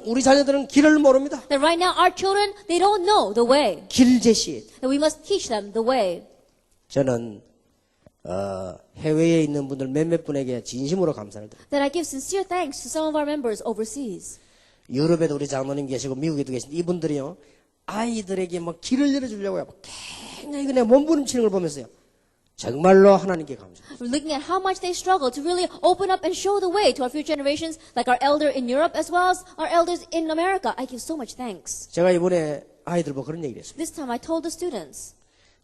우리 자녀들은 길을 모릅니다. That right now our children, they don't know the way. 길 제시. That we must teach them the way. 저는 해외에 있는 분들 몇몇 분에게 진심으로 감사를 드립니다. That I give sincere thanks to some of our members overseas. 유럽에도 우리 장로님 계시고 미국에도 계신데 이분들이요 아이들에게 막 길을 열어주려고요. 굉장히 그냥 몸부림치는 걸 보면서요. 정말로 하나님께 감사합니다. We're looking at how much they struggle to really open up and show the way to our future generations, like our elder in Europe as well as our elders in America. I give so much thanks. 제가 이번에 아이들 보고 그런 얘기를 했습니다. This time I told the students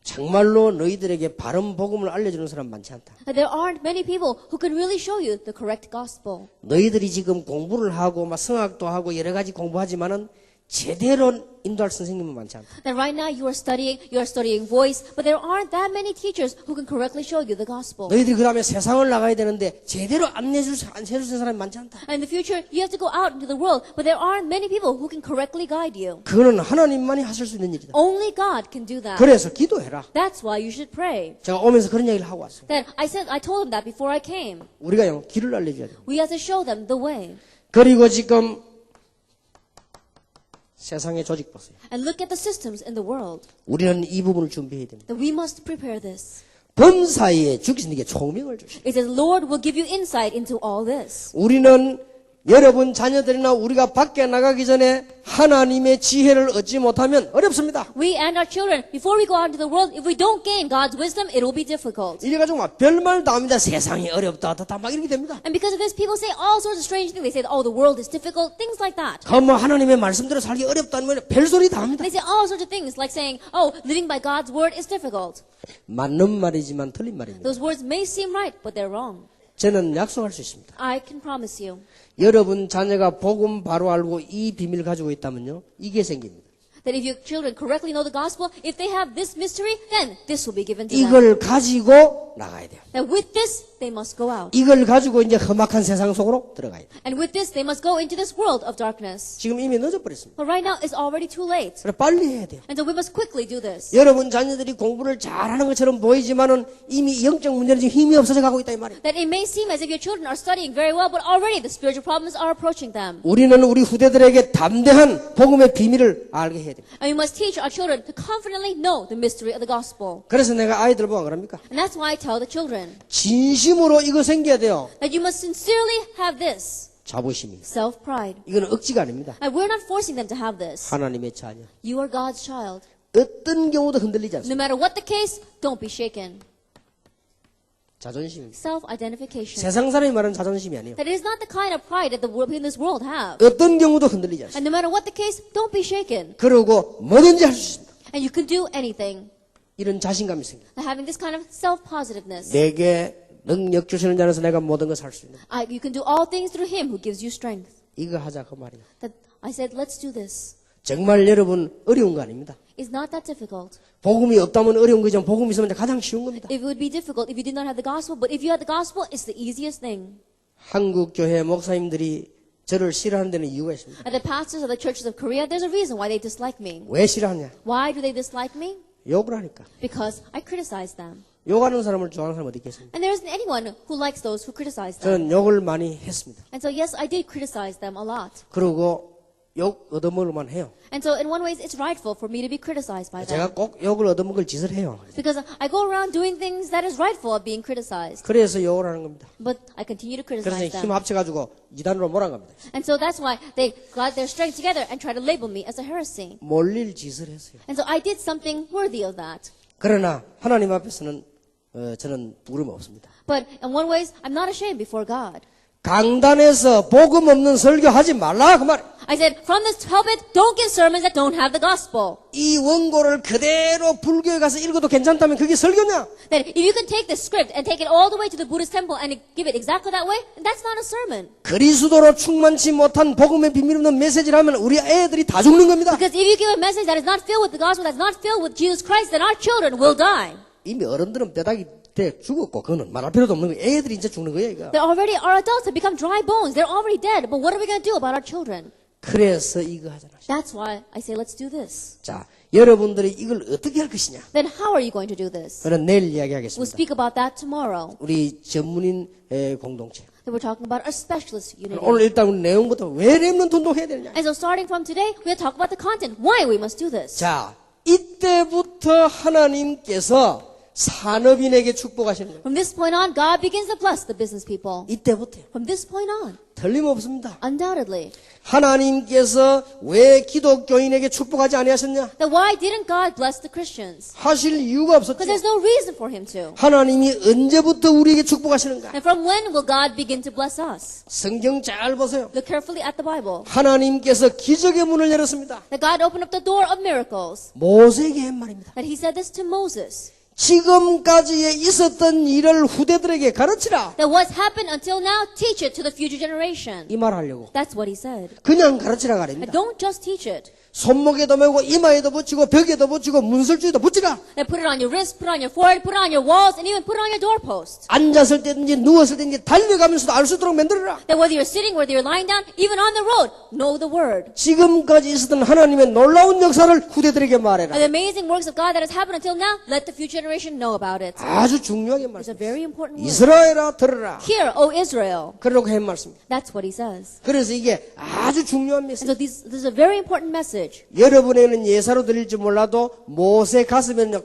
정말로 너희들에게 바른 복음을 알려주는 사람 많지 않다. that there aren't many people who can really show you the correct gospel. 너희들이 지금 공부를 하고 막 성악도 하고 여러 가지 공부하지만은 제대로 인도할 선생님은 많지 않다. That right now you are studying voice, but there aren't that many teachers who can correctly show you the gospel. 너희들이 그 다음에 세상을 나가야 되는데 제대로 안내해줄 사람이 많지 않다. And in the future, you have to go out into the world, but there aren't many people who can correctly guide you. 그거는 하나님만이 하실 수 있는 일이다. Only God can do that. 그래서 기도해라. That's why you should pray. 제가 오면서 그런 얘기를 하고 왔어요. That I told them that before I came. 우리가요 길을 알려줘야 돼요. We have to show them the way. 그리고 지금 세상의 조직 보세요. And look at the systems in the world. 우리는 이 부분을 준비해야 됩니다. That we must prepare this. 범사에 주께서 네게 총명을 주시오. It says, Lord will give you insight into all this. 우리는 여러분 자녀들이나 우리가 밖에 나가기 전에 하나님의 지혜를 얻지 못하면 어렵습니다. We and our children, before we go out into the world, if we don't gain God's wisdom, it will be difficult. 이래가지고 막 별말 다 합니다. 세상이 어렵다. 다 막 이렇게 됩니다. And because of this, people say all sorts of strange things. They say, oh, the world is difficult, things like that. 뭐 하나님의 말씀대로 살기 어렵다는 말 별소리 다 합니다. They say all sorts of things, like saying, oh, living by God's word is difficult. 맞는 말이지만 틀린 말입니다. Those words may seem right, but they're wrong. 저는 약속할 수 있습니다. I can promise you 여러분 자녀가 복음 바로 알고 이 비밀을 가지고 있다면요. 이게 생깁니다. that if your children correctly know the gospel, if they have this mystery, then this will be given to them. 이걸 가지고 나가야 돼요. That with this, they must go out. 이걸 가지고 이제 험악한 세상 속으로 들어가야 돼요. And with this, they must go into this world of darkness. 지금 이미 늦어버렸습니다. But right now, it's already too late. 그래 빨리 해야 돼요. And so we must quickly do this. 여러분 자녀들이 공부를 잘하는 것처럼 보이지만은 이미 영적 문제는 지금 힘이 없어져 가고 있다 이 말이에요. That it may seem as if your children are studying very well, but already the spiritual problems are approaching them. 우리는 우리 후대들에게 담대한 복음의 비밀을 알게 해야 됩니다. And we must teach our children to confidently know the mystery of the gospel. 그래서 내가 아이들 보고 안 그럽니까? And that's why I tell the children 진심으로 이거 생겨야 돼요. that you must sincerely have this 자부심이. self-pride. 이거는 억지가 아닙니다. And we're not forcing them to have this. 하나님의 자녀. You are God's child. 어떤 경우도 흔들리지 No 않습니다. matter what the case, don't be shaken. 자존심입니다. Self-identification. 세상 사람이 말하는 자존심이 아니에요. That is not the kind of pride that the people in this world have. 어떤 경우도 흔들리지 않습니다. And no matter what the case, don't be shaken. 그러고 뭐든지 할 수 있습니다. And you can do anything. 이런 자신감이 생깁니다. Having this kind of self-positiveness. 내게 능력 주시는 자라서 내가 모든 것을 할 수 있는. You can do all things through Him who gives you strength. 이거 하자 그 말이에요. That I said, let's do this. 정말 여러분 어려운 거 아닙니다. It's not that difficult. 복음이 없다면 어려운 거죠. 복음이 있으면 가장 쉬운 겁니다. It would be difficult if you did not have the gospel, but if you had the gospel, it's the easiest thing. 한국 교회 목사님들이 저를 싫어하는 데는 이유가 있습니다. And the pastors of the churches of Korea, there's a reason why they dislike me. 왜 싫어하냐? Why do they dislike me? 욕을 하니까. Because I criticize them. 욕하는 사람을 좋아하는 사람 어디 있겠습니까? And there isn't anyone who likes those who criticize them. 저는 욕을 많이 했습니다. And so yes, I did criticize them a lot. 그리고 욕 얻어먹을만 해요. And so in one way, it's rightful for me to be criticized by them. 제가 꼭 욕을 얻어먹을 짓을 해요. Because I go around doing things that is rightful of being criticized. 그래서 욕을 하는 겁니다. But I continue to 그래서 criticize 힘 them. 합쳐가지고 이단으로 몰아갑니다. And so that's why they got their strength together and try to label me as a heresy. 몰릴 짓을 했어요. And so I did something worthy of that. 그러나 하나님 앞에서는 저는 부끄러움 없습니다. But in one ways, I'm not ashamed before God. 강단에서 복음 없는 설교하지 말라 그 말. I said, from this pulpit, don't give sermons that don't have the gospel. 이 원고를 그대로 불교에 가서 읽어도 괜찮다면 그게 설교냐? That if you can take the script and take it all the way to the Buddhist temple and give it exactly that way, that's not a sermon. 그리스도로 충만치 못한 복음의 비밀 없는 메시지를 하면 우리 애들이 다 죽는 겁니다. Because if you give a message that is not filled with the gospel, that's not filled with Jesus Christ, then our children will die. 이미 어른들은 뼈다귀 때 죽었고 그거는 말할 필요도 없는 거예요. 애들이 이제 죽는 거예요. 이거. They already, our adults have become dry bones. They're already dead. But what are we going to do about our children? 그래서 이거 하잖아. That's why I say let's do this. 자, 여러분들이 이걸 어떻게 할 것이냐? Then how are you going to do this? 그는 내일 We'll 이야기하겠습니다. speak about that tomorrow. 우리 전문인 공동체. Then we're talking about our specialist unity. 오늘 일단 우리 내용부터 왜 렘넌트 운동해야 되느냐? And so starting from today, we'll talk about the content. Why we must do this. 자, 이때부터 하나님께서 산업인에게 축복하시는 거예요. From this point on, God begins to bless the business people. 이때부터요. From this point on, 틀림없습니다. undoubtedly. 하나님께서 왜 기독교인에게 축복하지 아니하셨냐? Then why didn't God bless the Christians? 하실 이유가 없었죠. Because there's no reason for him to. 하나님이 언제부터 우리에게 축복하시는가? And from when will God begin to bless us? 성경 잘 보세요. Look carefully at the Bible. 하나님께서 기적의 문을 열었습니다. That God opened up the door of miracles. 모세에게 한 말입니다. That he said this to Moses. 지금까지에 있었던 일을 후대들에게 가르치라. That what's happened until now, teach it to the future generation. 이 말 하려고. That's what he said. 그냥 가르치라가 And 아닙니다. don't just teach it. 손목에도 메고 이마에도 붙이고 벽에도 붙이고 문설주에도 붙이라. Then put it on your wrist, put it on your forehead, put it on your walls, and even put it on your doorpost. 앉았을 때든지 누웠을 때든지 달려가면서도 알 수 있도록 만들어라. That whether you're sitting, whether you're lying down, even on the road, know the word. 지금까지 있었던 하나님의 놀라운 역사를 후대들에게 말해라. And the amazing works of God that has happened until now, let the future generation know about it. 아주 중요하게 It's 말씀. a very important word. 이스라엘아 들으라. Hear, O Israel. 그러고 한 말씀입니다. That's what he says. 그래서 이게 아주 중요한 And 메시지. so this is a very important message. 여러분에게는 예사로 들릴지 몰라도 모세 가슴에 꽉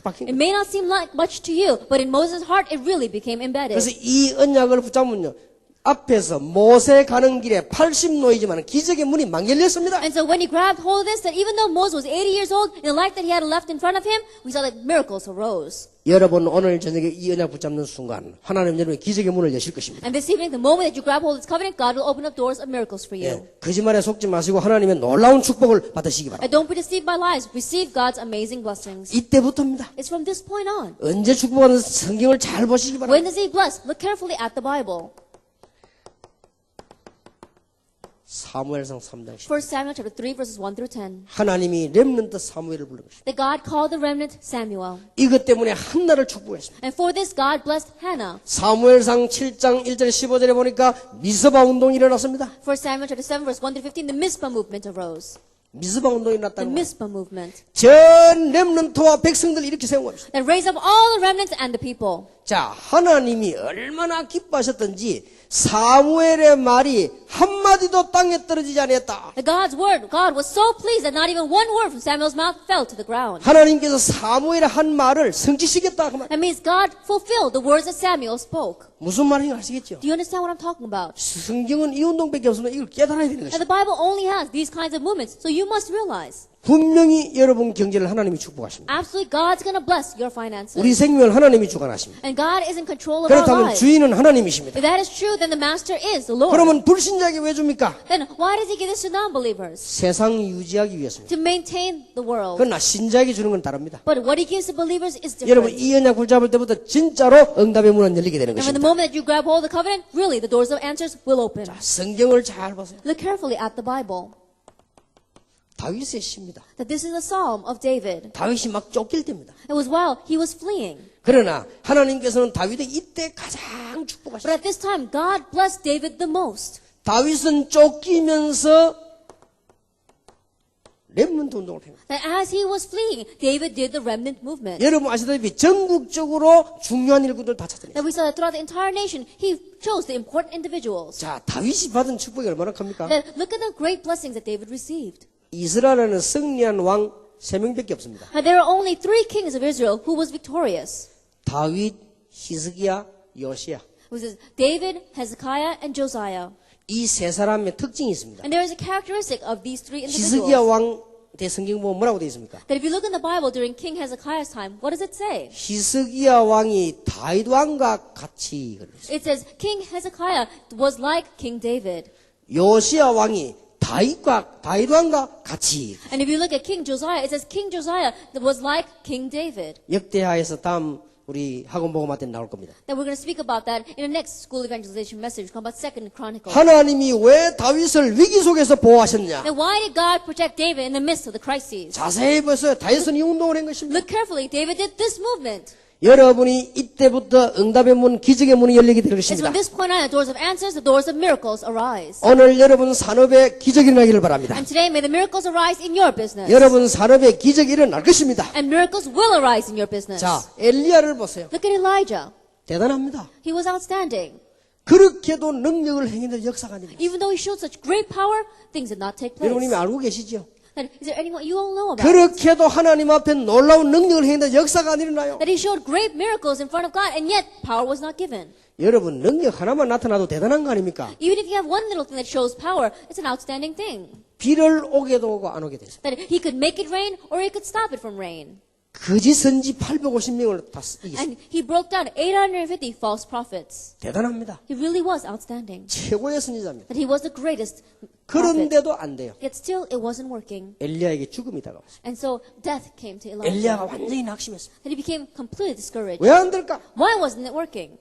박힌 It 거예요. may not seem like much to you, but in Moses' heart, it really became embedded. 그래서 이 언약을 붙잡으면요. 앞에서 모세 가는 길에 80노이지만 기적의 문이 막 열렸습니다. And so when he grabbed hold of this, that even though Moses was 80 years old, in the life that he had left in front of him, we saw that miracles arose. 여러분 오늘 저녁에 이 언약 붙잡는 순간 하나님 여러분의 기적의 문을 여실 것입니다. And this evening, the moment that you grab hold of this covenant, God will open up doors of miracles for you. 예, 거짓말에 속지 마시고 하나님의 놀라운 축복을 받으시기 바랍니다. And don't be deceived by lies. Receive God's amazing blessings. 이때부터입니다. It's from this point on. 언제 축복하는 성경을 잘 보시기 바랍니다. When does he bless? Look carefully at the Bible. 사무엘상 3장 10. 1 Samuel chapter 3 verses 1 through 10. 하나님이 렘넌트 사무엘을 부른 것입니다. That God called the remnant Samuel. 이것 때문에 한나를 축복했습니다. And for this God blessed Hannah. 사무엘상 7장 1절 15절에 보니까 미스바 운동이 일어났습니다. 1 Samuel chapter 7 verse 1 through 15, the Mizpah movement arose. 미스바 운동이 The 일어났다는 거예요. Mizpah movement. 전 렘넌트와 백성들 이렇게 세운 겁니다. That raised up all the remnants and the people. 자, 하나님이 얼마나 기뻐하셨던지 사무엘의 말이 한마디도 땅에 떨어지지 않았다. That God was so pleased that not even one word from Samuel's mouth fell to the ground. 하나님께서 사무엘의 한 말을 성취시켰다. 그 말. That means God fulfilled the words that Samuel spoke. 무슨 말인지 아시겠죠? Do you understand what I'm talking about? 성경은 이 운동밖에 없으면 이걸 깨달아야 되는 And 것입니다. the Bible only has these kinds of movements, so you must realize. 분명히 여러분 경제를 하나님이 축복하십니다. Absolutely, God's going to bless your finances. 우리 생명을 하나님이 주관하십니다. And God is in control of our 그렇다면 lives. 주인은 하나님이십니다. If that is true, then the master is the Lord. 그러면 불신자에게 왜 줍니까? Then why does he give this to non-believers? 세상 유지하기 위해서입니다. To maintain the world. 그러나 신자에게 주는 건 다릅니다. But what he gives to believers is 여러분 different. 이 언약 붙잡을 때부터 진짜로 응답의 문은 열리게 되는 And from 것입니다. the moment that you grab hold of the covenant, really the doors of answers will open. 성경을 잘 보세요. Look carefully at the Bible. 다윗의 시입니다. That this is a psalm of David. 다윗이 막 쫓길 때입니다. It was while he was fleeing. 그러나 하나님께서는 다윗의 이때 가장 But 축복하셨어요. at this time, God blessed David the most. 다윗은 쫓기면서 렘넌트 운동을 한 거예요. That as he was fleeing, David did the remnant movement. 여러분 아시다시피 전국적으로 중요한 일꾼들 다 찾아내요. That we saw that throughout the entire nation, he chose the important individuals. 자, 다윗이 받은 축복이 얼마나 큽니까? That look at the great blessings that David received. 이스라엘에는 승리한 왕 3명밖에 없습니다. And there are only 3 kings of Israel who was victorious. 다윗, 히스기야, 요시야. It was David, Hezekiah, and Josiah. 이 세 사람의 특징이 있습니다. And there is a characteristic of these 3 히스기야 individuals. 왕 대성경 보면 뭐라고 되어 있습니까? That if you look in the Bible during King Hezekiah's time, what does it say? 히스기야 왕이 다윗 왕과 같이 그랬어요. It says King Hezekiah was like King David. 요시야 왕이 다윗 왕과 같이. And if you look at King Josiah, it says King Josiah was like King David. 역대하에서 다음 우리 학원 보고마 때 나올 겁니다. That we're going to speak about that in the next school evangelization message, called about Second Chronicles. 하나님이 왜 다윗을 위기 속에서 보호하셨냐? Now, why did God protect David in the midst of the crises? 자세히 보세요. 다윗은 이 운동을 한 것입니다. Look carefully. David did this movement. 여러분이 이때부터 응답의 문, 기적의 문이 열리게 될 It's 것입니다. from this point on, the doors of answers, the doors of miracles arise. 오늘 여러분 산업에 기적이 일어나기를 바랍니다. And today, may the miracles arise in your business. 여러분 산업에 기적이 일어날 것입니다. And miracles will arise in your business. 자, 엘리야를 보세요. Look at Elijah. 대단합니다. He was outstanding. 그렇게도 능력을 행했는 역사가 아닙니다. Even though he showed such great power, things did not take place. 여러분 이미 알고 계시죠? That, is there anyone you all know about? 그렇게도 하나님 앞에 놀라운 능력을 행했는 역사가 안 일어나요. That he showed great miracles in front of God, and yet power was not given. 여러분 능력 하나만 나타나도 대단한 거 아닙니까? Even if you have one little thing that shows power, it's an outstanding thing. 비를 오게도 오고 안 오게 되죠. That he could make it rain, or he could stop it from rain. 거짓 선지 850명을 다 이겼어요. And he broke down 850 false prophets. 대단합니다. He really was outstanding. 최고의 선지자입니다. That he was the greatest prophet. 그런데도 안 돼요. Yet still, it wasn't working. 엘리야에게 죽음이 다가왔어요. And so death came to 엘리야가 Elijah. 완전히 낙심했어요. That he became completely discouraged. 왜 안 될까? Why wasn't it working?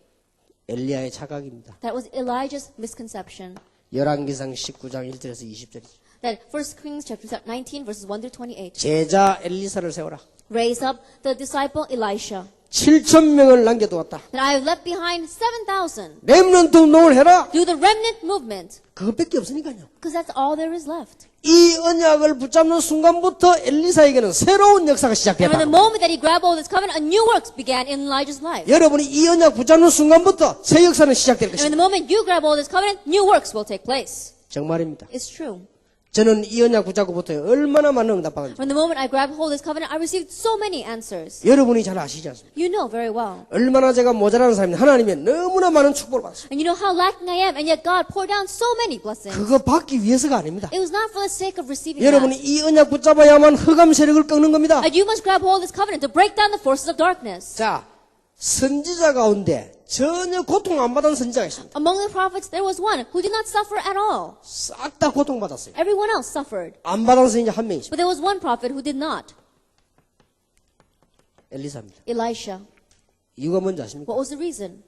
엘리야의 착각입니다. That was Elijah's misconception. 열왕기상 19장 1절에서 20절이죠. That 1 Kings chapter 19 verses 1 through 28. 제자 엘리사를 세워라. Raise up the disciple Elisha. 7,000명을 남겨두었다. That I have left behind 7,000. 렘넌트 운동을 해라. Do the remnant movement. 그것밖에 없으니까요. Because that's all there is left. 이 언약을 붙잡는 순간부터 엘리사에게는 새로운 역사가 And 시작됐다. from the moment that he grabbed hold of this covenant, a new work began in Elijah's life. 여러분이 이 언약 붙잡는 순간부터 새 역사는 시작될 And from 것입니다. the moment you grab hold of this covenant, new works will take place. 정말입니다. It's true. 저는 이 언약 붙잡고부터 얼마나 많은 응답받았는지 From the moment I grabbed hold of this covenant, I received so many answers. 여러분이 잘 아시지 않습니까? You know very well. 얼마나 제가 모자라는 사람인데 하나님의 너무나 많은 축복을 받았습니다. And you know how lacking I am, and yet God poured down so many blessings. 그거 받기 위해서가 아닙니다. It was not for the sake of receiving 여러분이 that. 이 언약 붙잡아야만 흑암 세력을 꺾는 겁니다. And you must grab hold of this covenant to break down the forces of darkness. 자, 선지자 가운데 전혀 고통 안 받은 선지자가 있습니다. Among the prophets, there was one who did not suffer at all. 싹 다 고통받았어요. Everyone else suffered. 안 받은 선지자 한 명 있습니다. But there was one prophet who did not. 엘리사입니다. Elisha. 이유가 뭔지 아십니까? What was the reason?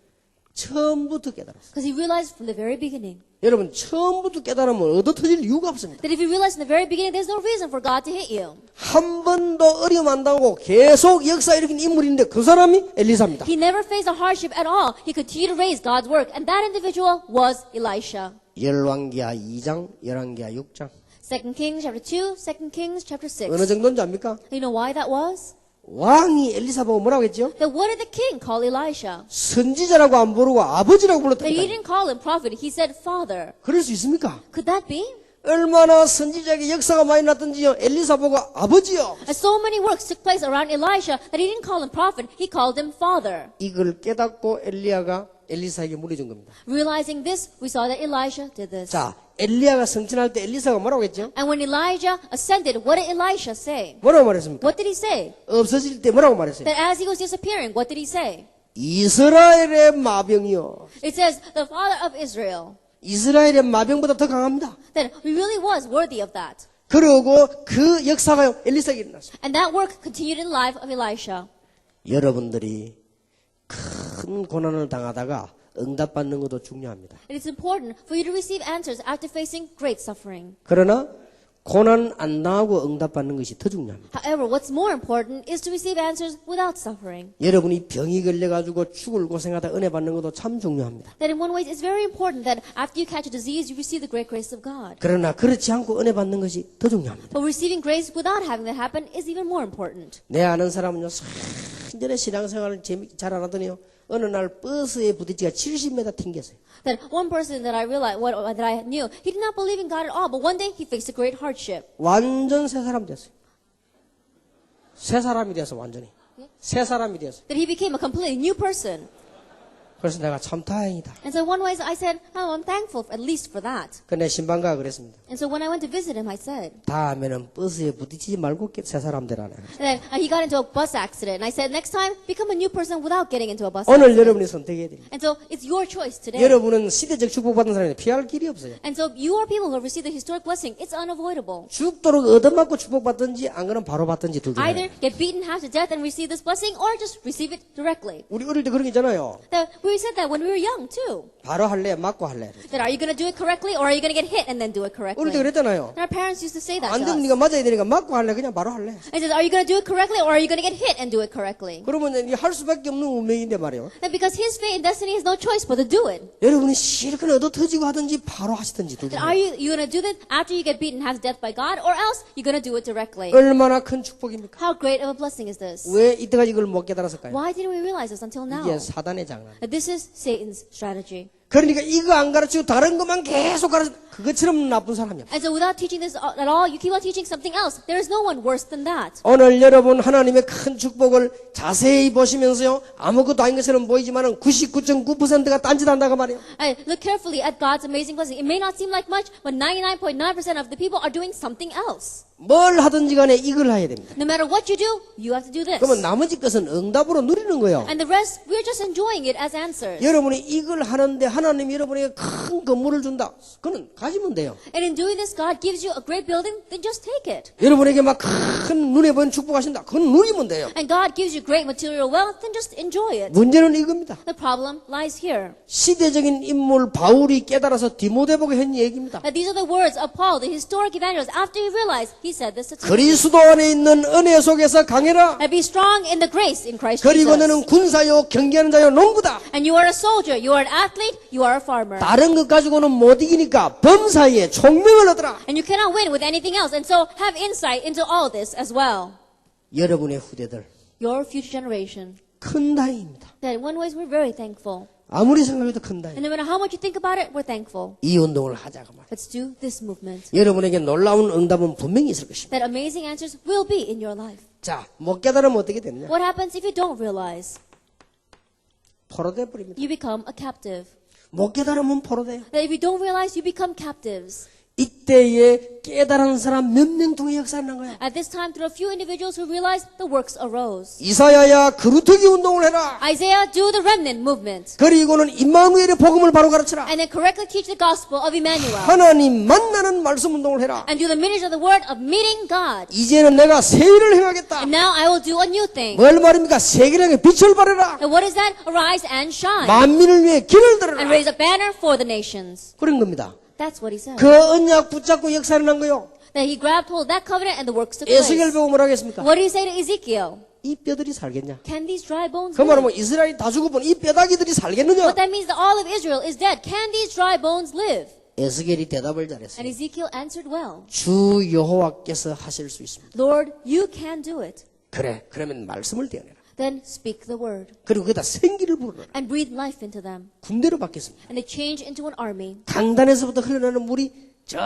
처음부터 깨달았어요. Because he realized from the very beginning 여러분 처음부터 깨달으면 얻어 터질 이유가 없습니다. that if you realize from the very beginning, there's no reason for God to hit you. 한 번도 어려움 안 당하고 계속 역사 일으킨 인물인데 그 사람이 엘리사입니다. He never faced a hardship at all. He continued to raise God's work. And that individual was Elisha. 열왕기하 2장, 열왕기하 6장. 2 Kings chapter 2, 2 Kings chapter 6. 어느 정도인지 압니까? You know why that was? 왕이 엘리사 보고 뭐라고 했죠? That what did the king call Elisha? 선지자라고 안 부르고 아버지라고 That he 불렀다니까. didn't call him prophet. He said father. 그럴 수 있습니까? Could that be? 얼마나 선지자에게 역사가 많이 났던지요. 엘리사 보고 아버지요. And so many works took place around Elisha that he didn't call him prophet. He called him father. 이걸 깨닫고 엘리사에게 물려준 겁니다. Realizing this, we saw that Elisha did this. 자, 엘리야가 승천할 때 엘리사가 뭐라고 했죠? And when Elijah ascended, what did Elisha say? 뭐라고 말했습니까? What did he say? 없어질 때 뭐라고 말했어요? That as he was disappearing, what did he say? 이스라엘의 마병이요. It says, the father of Israel. 이스라엘의 마병보다 더 강합니다. That he really was worthy of that. 그리고 그 역사가 엘리사에게 일어났어요. And that work continued in the life of Elisha. 여러분들이 큰 고난을 당하다가 응답받는 것도 중요합니다. It is important for you to receive answers after facing great suffering. 그러나 고난 안 당하고 응답받는 것이 더 중요합니다. However, what's more important is to receive answers without suffering. 여러분이 병이 걸려가지고 죽을 고생하다 은혜 받는 것도 참 중요합니다. That in one way, it's very important that after you catch a disease, you receive the great grace of God. 그러나 그렇지 않고 은혜 받는 것이 더 중요합니다. But receiving grace without having that happen is even more important. 내 아는 사람은요, 선전에 신앙생활을 잘 안 하더니요, 어느 날 버스에 부딪히가 70m 튕겼어요. That one person that I realized, that I knew, he did not believe in God at all, but one day he faced a great hardship. 완전 새 사람 됐어요. 새 사람이 돼서 완전히. 새 사람이 되었어요. That he became a completely new person. 그래서 내가 참 다행이다. And so one way I said, oh, I'm thankful at least for that. 근데 신방가 그랬습니다. And so when I went to visit him, I said, 다음에는 버스에 부딪히지 말고 새 사람 되라네. and then he got into a bus accident. And I said, next time, become a new person without getting into a bus 오늘 accident. 여러분이 선택해야 됩니다. And so it's your choice today. 여러분은 시대적 축복받은 사람이 피할 길이 없어요. And so you are people who have received the historic blessing. It's unavoidable. 죽도록 얻어맞고 축복받든지 안 그러면 바로 받든지 둘 중에 Either 하나. get beaten half to death and receive this blessing, or just receive it directly. 우리 어릴 때 그런 게 있잖아요. We said that when we were young too. 바로 할래 맞고 할래. That are you going to do it correctly, or are you going to get hit and then do it correctly? 어릴 때 그랬잖아요. And our parents used to say that 안 to 되면 us. 네가 맞아야 되니까 맞고 할래 그냥 바로 할래. And says, are you going to do it correctly, or are you going to get hit and do it correctly? 그러면 이게 할 수밖에 없는 운명인데 말이에요. And because his fate and destiny has no choice but to do it. 여러분이 실컷 얻어 터지고 하든지 바로 하시든지 둘 중에 Then are 하나. you going to do that after you get beaten half to death by God, or else you're going to do it directly? 얼마나 큰 축복입니까? How great of a blessing is this? 왜 이때까지 이걸 못 깨달았을까요? Why didn't we realize this until now? 이게 사단의 장난. That this is Satan's strategy. 그러니까 이거 안 가르치고 다른 것만 계속 가르쳐 그것처럼 나쁜 사람이야. And so without teaching this at all, you keep on teaching something else. There is no one worse than that. 오늘 여러분 하나님의 큰 축복을 자세히 보시면서요 아무것도 아닌 것처럼 보이지만은 99.9%가 딴짓한다고 말이에요. Look carefully at God's amazing blessing. It may not seem like much, but 99.9% of the people are doing something else. 뭘 하든지 간에 이걸 해야 됩니다. No matter what you do, you have to do this. 그러면 나머지 것은 응답으로 누리는 거예요. And the rest, we're just enjoying it as answers. 여러분이 이걸 하는데 하나님이 여러분에게 큰 건물을 준다. 그건 가지면 돼요. And in doing this, God gives you a great building, then just take it. 여러분에게 막 큰 눈에 보이는 축복하신다. 그건 누리면 돼요. And God gives you great material wealth, then just enjoy it. 문제는 이겁니다. The problem lies here. 시대적인 인물 바울이 깨달아서 디모데보고 한 얘기입니다. That these are the words of Paul, the historic evangelist. After he realized, he said this to Timothy. 그리스도 안에 있는 은혜 속에서 강해라. And be strong in the grace in Christ 그리고 Jesus. 너는 군사요 경계하는 자요 농부다. And you are a soldier, you are an athlete, you are a farmer. 다른 것 가지고는 못 이기니까 범사에 총명을 얻으라. And you cannot win with anything else. And so have insight into all this as well. 여러분의 후대들 Your future generation. 큰 다행입니다. That in one way we're very thankful. 아무리 생각해도 큰 다행. And no matter how much you think about it, we're thankful. 이 운동을 하자고 말이에요. Let's do this movement. 여러분에게 놀라운 응답은 분명히 있을 것입니다. That amazing answers will be in your life. 자, 못 깨달으면 어떻게 되느냐? What happens if you don't realize? 포로돼 버립니다. You become a captive. 못 깨달으면 포로돼요. That if you don't realize, you become captives. 이때에 깨달은 사람 몇 명 통해 역사를 난 거야. At this time, through a few individuals who realized, the works arose. 이사야야 그루터기 운동을 해라. Isaiah, do the remnant movement. 그리고는 임마누엘의 복음을 바로 가르쳐라. And then correctly teach the gospel of Emmanuel. 하나님 만나는 말씀 운동을 해라. And do the ministry of the word of meeting God. 이제는 내가 새 일을 행하겠다. And now I will do a new thing. 뭘 말입니까? 세계량의 빛을 발해라. And what is that? Arise and shine. 만민을 위해 길을 And 들어라. raise a banner for the nations. 그런 겁니다. That's what he said. 그 언약 붙잡고 역사를 난 거요. That he grabbed hold of that covenant and the works took place. 에스겔 보고 뭐라 하겠습니까? What did he say to Ezekiel? 이 뼈들이 살겠냐? Can these dry bones 그 말은 뭐 live? 이스라엘이 다 죽어본 이 뼈다귀들이 살겠느냐? What that means that all of Israel is dead. Can these dry bones live? 에스겔이 대답을 And 잘했어요. Ezekiel answered well. 주 여호와께서 하실 수 있습니다. Lord, you can do it. 그래, 그러면 말씀을 떼어내라. Then speak the word 그리고 거기다 생기를 부르라. and breathe life into them. 군대로 바뀌었습니다. And they change into an army. 강단에서부터 흘러나는 물이 저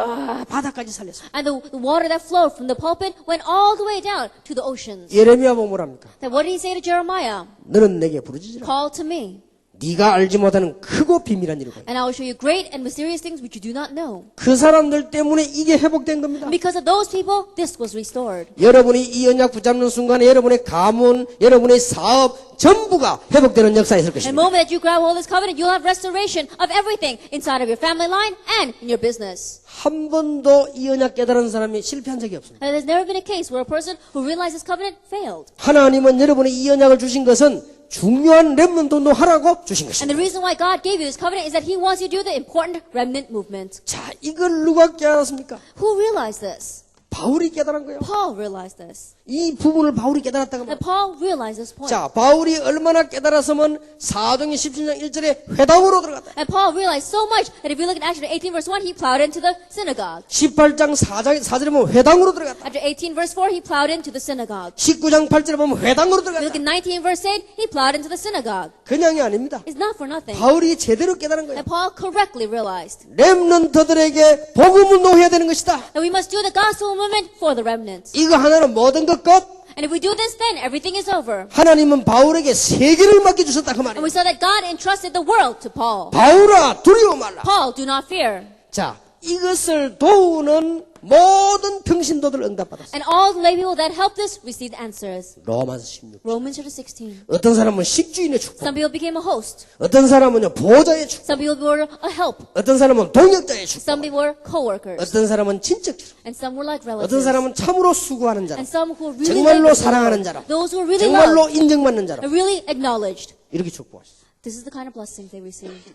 바다까지 살렸습니다. And the water that flowed from the pulpit went all the way down to the oceans. 예레미야 보면 뭐랍니까? Then what did he say to Jeremiah? 너는 내게 부르짖으라. Call to me, 네가 알지 못하는 크고 비밀한 일을 보여. and I will show you great and mysterious things which you do not know. 그 사람들 때문에 이게 회복된 겁니다. Because of those people, this was restored. 여러분이 이 언약 붙잡는 순간에 여러분의 가문, 여러분의 사업 전부가 회복되는 역사가 있을 And the 것입니다. moment that you grab hold of this covenant, you'll have restoration of everything inside of your family line and in your business. 한 번도 이 언약 깨달은 사람이 실패한 적이 없습니다. And there's never been a case where a person who realized this covenant failed. 하나님은 여러분의 이 언약을 주신 것은 중요한 렘넌트 운동하라고 주신 And the 것입니다. reason why God gave you this covenant is that He wants you to do the important remnant movement. 자, 이걸 누가 깨달았습니까? Who realized this? 바울이 깨달은 거예요. Paul realized this. 이 부분을 바울이 깨달았다고 And 말합니다. Paul realized this point. 자, 바울이 얼마나 깨달았으면 사도행전 17장 1절에 회당으로 들어갔다. And Paul realized so much that if you look at Acts 18 verse 1, he plowed into the synagogue. 18장 4절에 보면 회당으로 들어갔다. After 18 verse 4, he plowed into the synagogue. 19장 8절에 보면 회당으로 If you look 들어갔다. at 19 verse 8, he plowed into the synagogue. 그냥이 아닙니다. It's not for nothing. 바울이 제대로 깨달은 거예요. And Paul correctly realized 렘넌트들에게 복음 운동해야 되는 것이다. that we must do the gospel movement for the remnant. 이거 하나는 모든 것 끝. And if we do this, then everything is over. 하나님은 바울에게 세계를 맡겨주셨다 그 And 말이에요. we saw that God entrusted the world to Paul. 바울아 두려워 말라. Paul, do not fear. 자, 이것을 도우는 모든 평신도들 응답받았어요. And all the lay people that helped us received answers. 로마서 16. Romans chapter 16. 어떤 사람은 식주인의 축복, Some people became a host. 어떤 사람은요 보호자의 축복, Some people were a help. 어떤 사람은 동역자의 축복, Some people were co-workers. 어떤 사람은 친척 축복, And some were like 어떤 relatives. 사람은 참으로 수고하는 자라, And some who were really 정말로 labored 사랑하는 for the 자라, Lord. Those who were really 정말로 loved 인정받는 자라 and really acknowledged. 이렇게 축복하셨어요. This is the kind of blessings they received.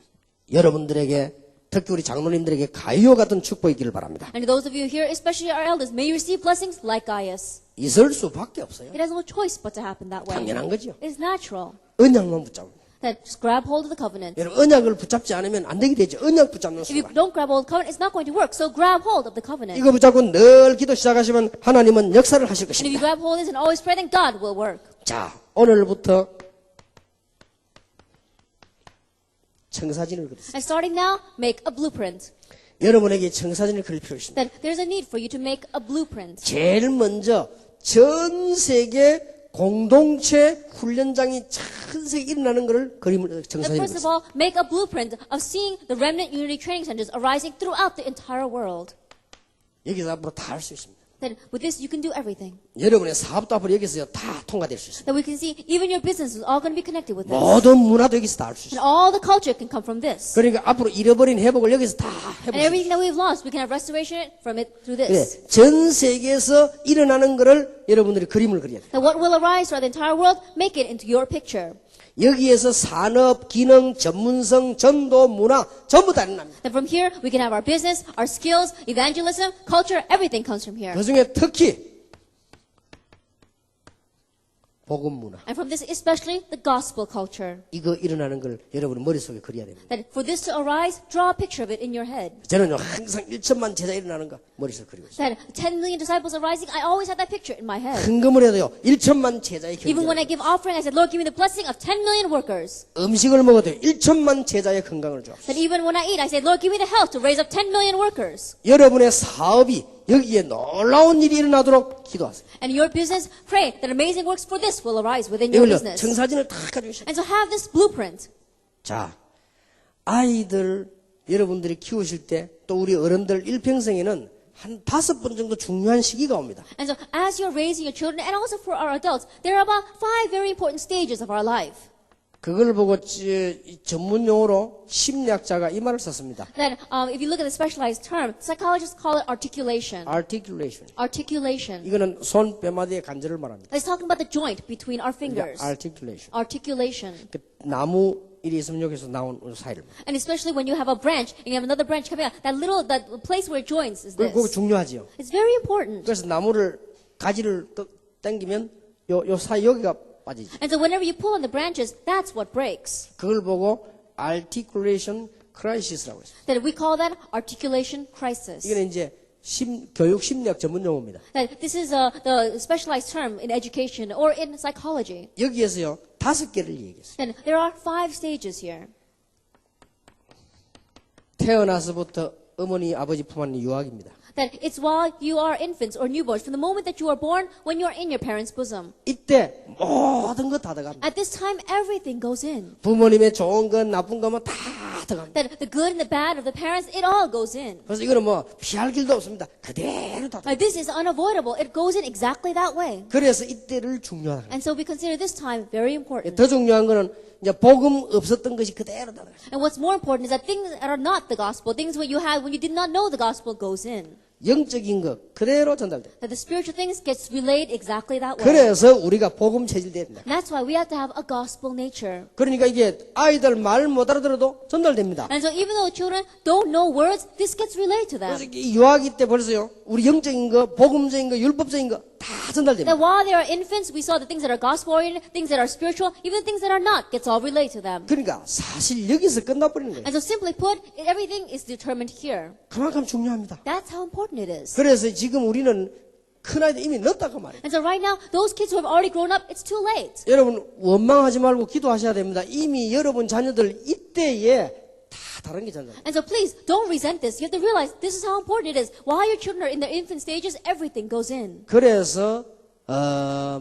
여러분들에게 특히 우리 장로님들에게 가이오 같은 축복이 있기를 바랍니다. And those of you here, especially our elders, may receive blessings like Gaius. 있을 수밖에 없어요. It has no choice but to happen that way. 당연한 거죠. It's natural 언약만 붙잡고. that just grab hold of the covenant. 여러분 언약을 붙잡지 않으면 안 되게 되죠. 언약 붙잡는 If you 순간. don't grab hold of the covenant, it's not going to work. So grab hold of the covenant. 이거 붙잡고 늘 기도 시작하시면 하나님은 역사를 하실 And if you 것입니다. grab hold of this and always pray, then God will work. 자, 오늘부터 청사진을 그렸어요. And starting now, make a blueprint. 여러분에게 청사진을 그릴 필요 있습니다. That there's a need for you to make a blueprint. 제일 먼저 전 세계 공동체 훈련장이 전 세계 일어나는 것을 그림을 That 청사진을 first of 그렸어요. all, make a blueprint of seeing the remnant unity training centers arising throughout the entire world. 여기서 앞으로 다 할 수 있습니다. That with this, you can do everything. 여러분의 사업도 앞으로 여기서 다 통과될 수 있습니다. That we can see even your business is all going to be connected with this. 모든 문화도 여기서 다 할 수 And 있습니다. all the culture can come from this. 그러니까 앞으로 잃어버린 회복을 여기서 다 And 해보세요. everything that we've lost, we can have restoration from it through 네, this. 전 세계에서 일어나는 것을 여러분들이 그림을 그려야 돼요. That what will arise throughout the entire world, make it into your picture. 여기에서 산업, 기능, 전문성, 전도, 문화 전부 다 일어납니다. That from here, we can have our business, our skills, evangelism, culture, everything comes from here. 그 중에 특히 복음 문화. And from this, especially the gospel culture. 이거 일어나는 걸 여러분 머릿속에 그려야 됩니다. That for this to arise, draw a picture of it in your head. 저는요 항상 1천만 제자 일어나는 거 머릿속에 그리고 있어요. That 10 million disciples arising, I always have that picture in my head. 헌금을 해도요 1천만 제자의 Even when I 경제. give offering, I said, Lord, give me the blessing of 10 million workers. 음식을 먹어도 1천만 제자의 건강을 줘. That even when I eat, I said, Lord, give me the health to raise up 10 million workers. 여러분의 사업이 여기에 놀라운 일이 일어나도록 기도하세요. And your business, pray that amazing works for this will arise within your 이걸요 business. 청사진을 다 가지고 있어요. And so have this blueprint. 자, 아이들 여러분들이 키우실 때 또 우리 어른들 일평생에는 한 5번 정도 중요한 시기가 옵니다. And so as you're raising your children, and also for our adults, there are about 5 very important stages of our life. 그걸 보고 전문 용어로 심리학자가 이 말을 썼습니다. That if you look at the specialized term, psychologists call it articulation. articulation. Articulation. 이거는 손 뼈마디의 관절을 말합니다. It's talking about the joint between our fingers. 그러니까 articulation. Articulation. 그 나무 일이 있으면 여기서 나온 사이를. And especially when you have a branch and you have another branch coming out, that place where it joins is 그거 this. 중요하지요. It's very important. 그래서 나무를 가지를 당기면 요 사이 여기가 빠지지. And so whenever you pull on the branches, that's what breaks. 그걸 보고 articulation crisis라고 했어요. That we call that articulation crisis. 이게 이제 교육 심리학 전문 용어입니다. That this is the specialized term in education or in psychology. 여기에서요 5개를 얘기했어요. And there are 5 stages here. 태어나서부터 어머니 아버지 품 안의 유학입니다. That it's while you are infants or newborns, from the moment that you are born, when you are in your parents' bosom. 이때 모든 것 다 들어갑니다. At this time, everything goes in. 부모님의 좋은 건 나쁜 거면 다 들어갑니다. That the good and the bad of the parents, it all goes in. 그래서 이거는 뭐 피할 길도 없습니다. 그대로 다 들어갑니다. This is unavoidable. It goes in exactly that way. 그래서 이때를 중요하다. And so we consider this time very important. 더 중요한 거는 이제 복음 없었던 것이 그대로 다 들어갑니다. And what's more important is that things that are not the gospel, things what you had when you did not know the gospel goes in. 영적인 것 그대로 전달돼요. That the spiritual things gets relayed exactly that way. 그래서 우리가 복음 체질돼야 된다. And that's why we have to have a gospel nature. 그러니까 이게 아이들 말 못 알아들어도 전달됩니다. And so even though children don't know words, this gets relayed to them. 그래서 이 유아기 때 벌써요. 우리 영적인 거, 복음적인 거, 율법적인 거 다 전달됩니다. That while they are infants, we saw the things that are gospel oriented, things that are spiritual, even the things that are not gets all relayed to them. 그러니까 사실 여기서 끝나버리는 거예요. And so simply put, everything is determined here. 그만큼 중요합니다. That's how important it is. 그래서 지금 우리는 큰 아이들 이미 늦다고 말해요. And so right now, those kids who have already grown up, it's too late. 여러분 원망하지 말고 기도하셔야 됩니다. 이미 여러분 자녀들 이때에 다 다른 게 전달. And so please, don't resent this. You have to realize this is how important it is. While your children are in their infant stages, everything goes in. 그래서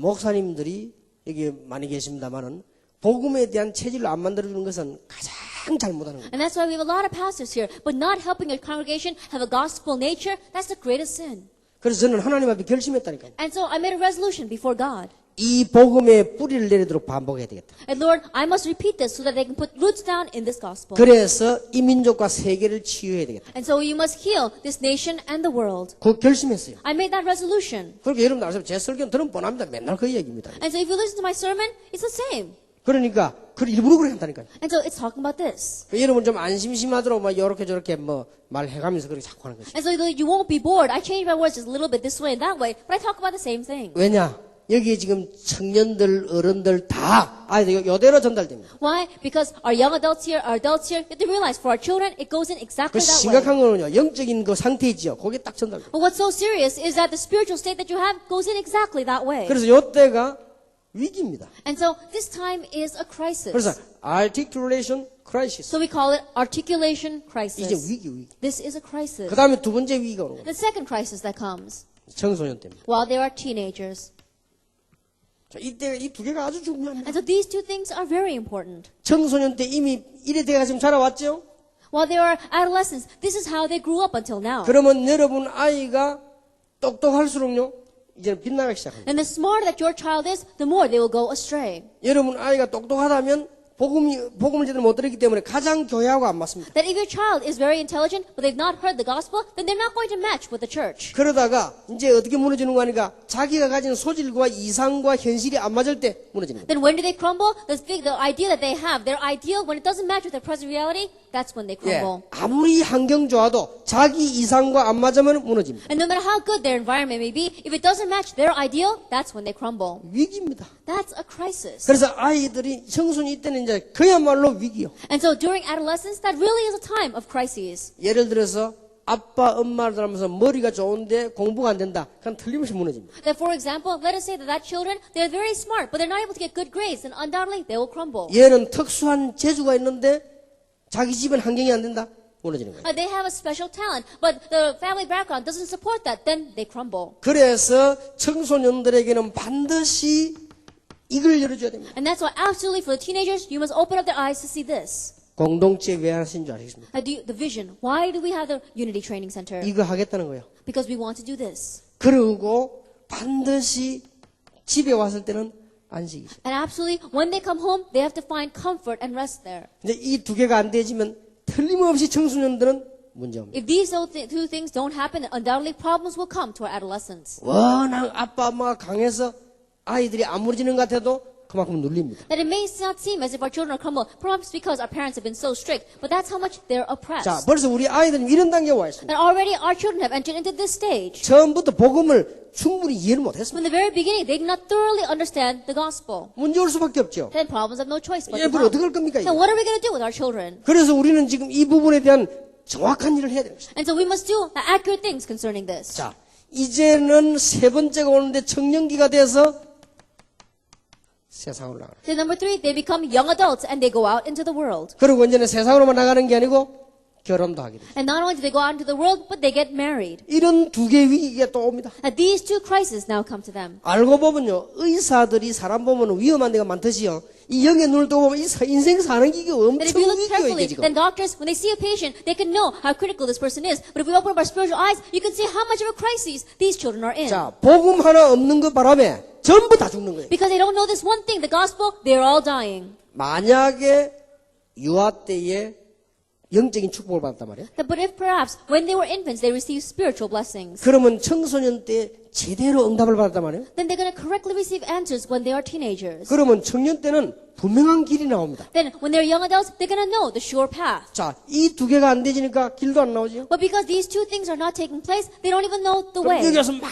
목사님들이 여기 많이 계십니다만은 복음에 대한 체질을 안 만들어주는 것은 가장 잘못하는 거예요. And that's why we have a lot of pastors here. But not helping your congregation have a gospel nature, that's the greatest sin. 그래서 저는 하나님 앞에 결심했다니까요. And so I made a resolution before God. 이 복음의 뿌리를 내리도록 반복해야 되겠다. And Lord, I must repeat this so that they can put roots down in this gospel. 그래서 이 민족과 세계를 치유해야 되겠다. And so you must heal this nation and the world. 그 결심했어요. I made that resolution. 그러니까 여러분 아시죠? 제 설교는 들으면 뻔합니다. 맨날 그 얘기입니다. And so if you listen to my sermon, it's the same. 그러니까 그 일부러 그렇게 한다니까요. And so it's talking about this. 여러분 좀 안심심하도록 막 이렇게 저렇게 뭐 말해가면서 그렇게 자꾸 하는 거죠. And so you won't be bored. I change my words just a little bit this way and that way, but I talk about the same thing. 왜냐? 여기에 지금 청년들, 어른들 다 이대로 전달됩니다. Why? Because our young adults here, our adults here, you have to realize for our children, it goes in 그 exactly that way. 심각한 거는요, 영적인 그 상태이지요. 그게 딱 전달돼요. But what's so serious is that the spiritual state that you have goes in exactly that way. 그래서 이때가 위기입니다. And so this time is a crisis. 그래서 articulation crisis. So we call it articulation 이제 crisis. 위기. This is a crisis. 그 다음에 두 번째 위기가 오는 거예요. The second crisis that comes 청소년 때입니다. while they are teenagers. 자, 이때 이 두 개가 아주 중요합니다. And so these two things are very important. 청소년 때 이미 이래 돼가 지금 자라왔죠? While they are adolescents, this is how they grew up until now. 그러면 여러분 아이가 똑똑할수록요, 이제는 빗나가기 시작합니다. And the smarter that your child is, the more they will go astray. 여러분 아이가 똑똑하다면 복음을 제대로 못 들었기 때문에 가장 교회하고 안 맞습니다. That if your child is very intelligent, but they've not heard the gospel, then they're not going to match with the church. 그러다가 이제 어떻게 무너지는 거 아니까 자기가 가진 소질과 이상과 현실이 안 맞을 때 무너지는 거예요. Then when do they crumble? The idea that they have, their ideal, when it doesn't match with their present reality, that's when they 예, crumble. 아무리 환경 좋아도 자기 이상과 안 맞으면 무너집니다. And no matter how good their environment may be, if it doesn't match their ideal, that's when they crumble. 위기입니다. That's a crisis. 그래서 아이들이 청소년 이때는 이제 그야말로 위기요. And so during adolescence, that really is a time of crises. 예를 들어서 아빠 엄마를 닮아서 머리가 좋은데 공부가 안 된다. 그럼 틀림없이 무너집니다. That for example, let us say that children, they're very smart, but they're not able to get good grades, and undoubtedly they will crumble. 얘는 특수한 재주가 있는데 자기 집은 환경이 안 된다. 무너지는 거예요. They have a special talent, but the family background doesn't support that, then they crumble. 그래서 청소년들에게는 반드시 이걸 열어줘야 됩니다. And that's why absolutely for the teenagers, you must open up their eyes to see this. 공동체 왜 하신 줄 아시겠습니까? The vision. Why do we have the Unity Training Center? 이거 하겠다는 거예요. Because we want to do this. 그리고 반드시 집에 왔을 때는 안식이. And absolutely, when they come home, they have to find comfort and rest there. 근데 이 두 개가 안 되지면 틀림없이 청소년들은 문제입니다. If these two things don't happen, then undoubtedly problems will come to our adolescents. 워낙 아빠 엄마가 강해서 아이들이 안 무너지는 것 같아도 그만큼 눌립니다. That it may not seem as if our children are crumble, perhaps because our parents have been so strict, but that's how much they're oppressed. 자, 벌써 우리 아이들은 이런 단계에 와 있습니다. And already our children have entered into this stage. 처음부터 복음을 충분히 이해를 못했습니다. From the very beginning, they did not thoroughly understand the gospel. 문제 올 수밖에 없죠. Then problems have no choice but to 예불 어떻게 할 come. 겁니까? Now 이거? what are we going to do with our children? 그래서 우리는 지금 이 부분에 대한 정확한 일을 해야 됩니다. And so we must do the accurate things concerning this. 자, 이제는 세 번째가 오는데 청년기가 돼서 세상으로 나가요. So number 3, they become young adults and they go out into the world. 그리고 이제는 세상으로만 나가는 게 아니고 결혼도 하게 돼요. And not only do they go out into the world, but they get married. 이런 두 개의 위기가 또 옵니다. And these two crises now come to them. 알고 보면요, 의사들이 사람 보면 위험한 데가 많듯이요. 이 영의 눈을 뜨고 보면 이 인생 사는 기가 That if 엄청 you look 위기예요, carefully, 이게 지금. then doctors, when they see a patient, they can know how critical this person is. But if we open up our spiritual eyes, you can see how much of a crisis these children are in. 자, 복음 하나 없는 것 바람에 전부 다 죽는 거예요. Because they don't know this one thing, the gospel, they're all dying. 만약에 유아 때에 영적인 축복을 받았단 말이에요. But if perhaps when they were infants, they received spiritual blessings, 그러면 청소년 때 제대로 응답을 받았단 말이에요. then they're going to correctly receive answers when they are teenagers. 그러면 청년 때는 분명한 길이 나옵니다. Then when they're young adults, they're going to know the sure path. 자, 이 두 개가 안 되지니까 길도 안 나오죠. But because these two things are not taking place, they don't even know the 그럼 way. 여기 와서 막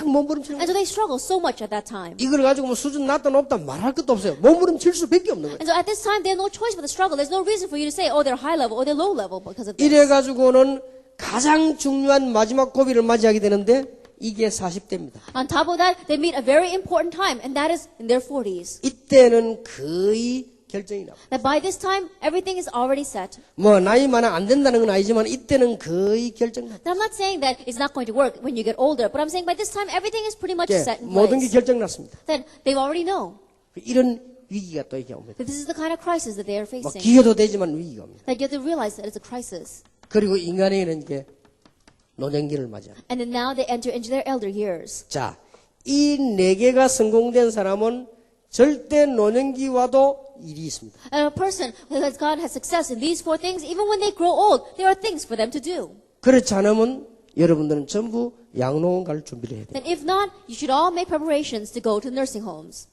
몸부림치는 And 거예요. so they struggle so much at that time. 이걸 가지고 뭐 수준 낮다 높다 말할 것도 없어요. 몸부림칠 수밖에 없는 거예요. And so at this time, they have no choice but to struggle. There's no reason for you to say, oh, they're high level or they're low level because of this. 이래 가지고는 가장 중요한 마지막 고비를 맞이하게 되는데 이게 40대입니다. On top of that, they meet a very important time, and that is in their 40s. 이때는 거의 결정이 납니다. That by this time, everything is already set. 뭐 나이 많아 안 된다는 건 아니지만 이때는 거의 결정납니다. Now, I'm not saying that it's not going to work when you get older, but I'm saying by this time, everything is pretty much set in 모든 게 place. 결정났습니다. That they already know 이런 위기가 또 이렇게 옵니다. that this is the kind of crisis that they are 뭐 facing. 기회도 되지만 위기가 옵니다. That you have to realize that it's a crisis. 그리고 인간에게는 이게 노년기를 맞이합니다. And then now they enter into their elder years. 자, 이 네 개가 성공된 사람은 절대 노년기와도 일이 있습니다. And a person who has God has success in these four things, even when they grow old, there are things for them to do. 그렇지 않으면 여러분들은 전부 양로원 갈 준비를 해야 돼요. Then if not, you should all make preparations to go to nursing homes.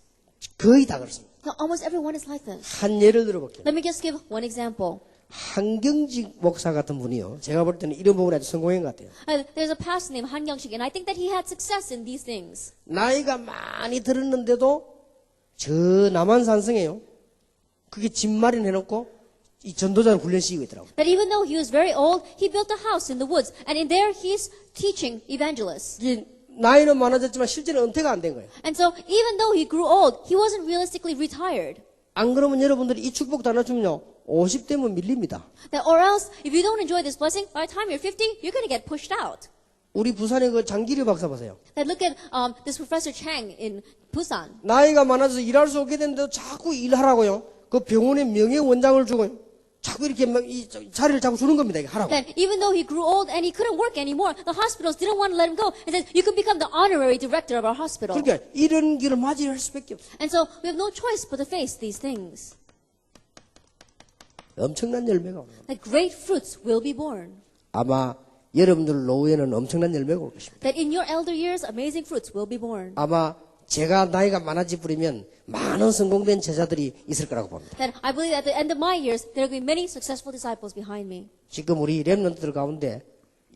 거의 다 그렇습니다. Now, almost everyone is like this. 한 예를 들어볼게요. Let me just give one example. 한경직 목사 같은 분이요. 제가 볼 때는 이런 부분에 아주 성공한 것 같아요. There's a pastor named Han Young-sik, and I think that he had success in these things. 나이가 많이 들었는데도 저 남한산성에요. 그게 집 마련해놓고 이 전도자를 훈련시키고 있더라고요. That even though he was very old, he built a house in the woods, and in there he's teaching evangelists. 이게 나이는 많아졌지만 실제는 은퇴가 안 된 거예요. And so even though he grew old, he wasn't realistically retired. 안 그러면 여러분들이 이 축복 다 낮추면요. 50대면 밀립니다. That, or else, if you don't enjoy this blessing, by the time you're 50, you're going to get pushed out. 우리 부산의 그 장기려 박사 보세요. That look at this Professor Chang in Busan. 나이가 많아서 일할 수 없게 됐는데도 자꾸 일하라고요. 그 병원에 명예원장을 주고요. 자꾸 이렇게 막 이 자리를 자꾸 주는 겁니다. 이게 하라고. That even though he grew old and he couldn't work anymore, the hospitals didn't want to let him go and said, you can become the honorary director of our hospital. 그러니까 이런 길을 맞이할 수밖에 없어요. And so we have no choice but to face these things. 엄청난 열매가 옵니다. That great fruits will be born. 아마 여러분들 노후에는 엄청난 열매가 올 것입니다. That in your elder years, amazing fruits will be born. 아마 제가 나이가 많아지 버리면 많은 성공된 제자들이 있을 거라고 봅니다. That I believe at the end of my years, there will be many successful disciples behind me. 지금 우리 렘넌트들 가운데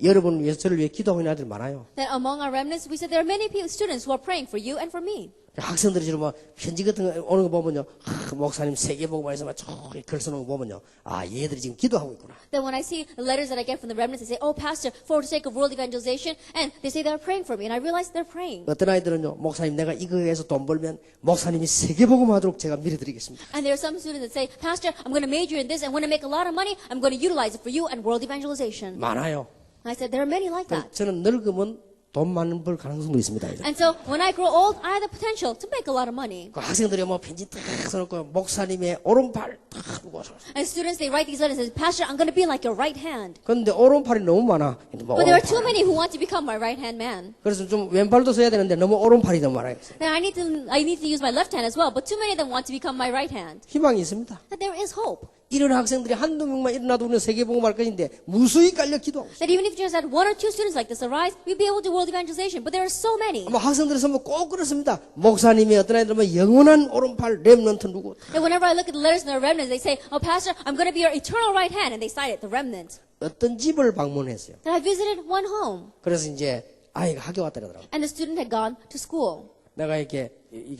여러분 위해서 저를 위해 기도하는 아들 많아요. That among our remnants, we said there are many students who are praying for you and for me. 학생들이 지금 뭐 편지 같은 거 오는 거 보면요. 목사님 세계복음에서 막 저기 글 써놓은 거 보면요. 아, 얘들이 지금 기도하고 있구나. Then when I see the letters that I get from the remnants, they say, oh, Pastor, for the sake of world evangelization, and they say they're praying for me, and I realize they're praying. 어떤 아이들은요. 목사님 내가 이거에서 돈 벌면 목사님이 세계복음 하도록 제가 밀어드리겠습니다. And there are some students that say, Pastor, I'm going to major in this, and when I make a lot of money, I'm going to utilize it for you and world evangelization. 많아요. And I said, there are many like that. 저는 늙으면 돈 많은 벌 가능성도 있습니다. 이제. And so when I grow old, I have the potential to make a lot of money. 그 학생들이 뭐 편지 딱 써놓고 목사님의 오른팔 딱 두고 And students, they write these letters and say, Pastor, I'm going to be like your right hand. 그런데 오른팔이 너무 많아. 뭐 But there are 오른팔. too many who want to become my right hand man. 그래서 좀 왼팔도 써야 되는데 너무 오른팔이 너무 많아요. Then I need to use my left hand as well, but too many of them want to become my right hand. 희망이 있습니다. That there is hope. 이런 학생들이 한두 명만 일어나도 우리는 세계복음 할 것인데 무수히 깔려 기도하고 있어요. That even if you just had one or two students like this arise, we'd be able to do world evangelization. But there are so many. 아마 학생들이 선물 꼭 그렇습니다. 목사님이 어떤 아이들은 뭐 영원한 오른팔 렘넌트 누구. And whenever I look at the letters in the remnants, they say, oh, Pastor, I'm going to be your eternal right hand. And they cite it, the remnant. 어떤 집을 방문했어요. That I visited one home. 그래서 이제 아이가 학교 왔다 그러더라고요. And the student had gone to school. 내가 이렇게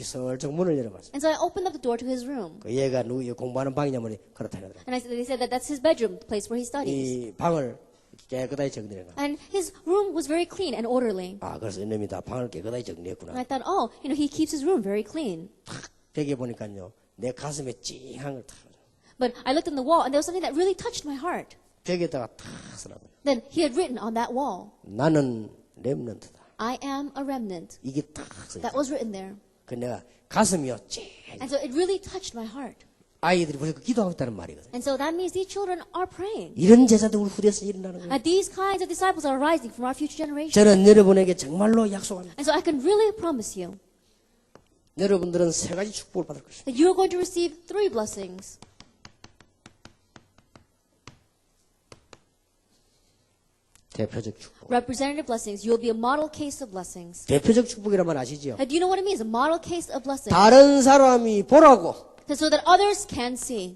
슬쩍 문을 열어봤어요. And so I opened up the door to his room. 그 얘가 누구 공부하는 방이냐면 그렇다 그러더라고요. And they said that that's his bedroom, the place where he studies. 이 방을 깨끗하게 정리해 놔. And his room was very clean and orderly. 아, 그래서 이놈이 다 방을 깨끗하게 And 정리했구나. I thought, oh, he keeps his room very clean. 벽에 보니까요, 내 가슴에 찡한 걸 탁. But I looked on the wall, and there was something that really touched my heart. 벽에다가 탁 쓰라고요. Then he had written on that wall, 나는 렘넌트다. I am a remnant. 이게 탁 써. That was written there. 그 내가 가슴이요, 찡. And so it really touched my heart. 아이들이 벌써 기도하고 있다는 말이거든. And so that means these children are praying. 이런 제자들 우리 후대에서 일어나는 거예요. And these kinds of disciples are rising from our future generation. 저는 여러분에게 정말로 약속합니다. And so I can really promise you 여러분들은 세 가지 축복을 받을 것입니다. that you're going to receive 3 blessings. 대표적 축복. Representative blessings. You'll be a model case of blessings. 대표적 축복이란 말 아시죠? Do you know what it means? A model case of blessings. 다른 사람이 보라고 So that others can see.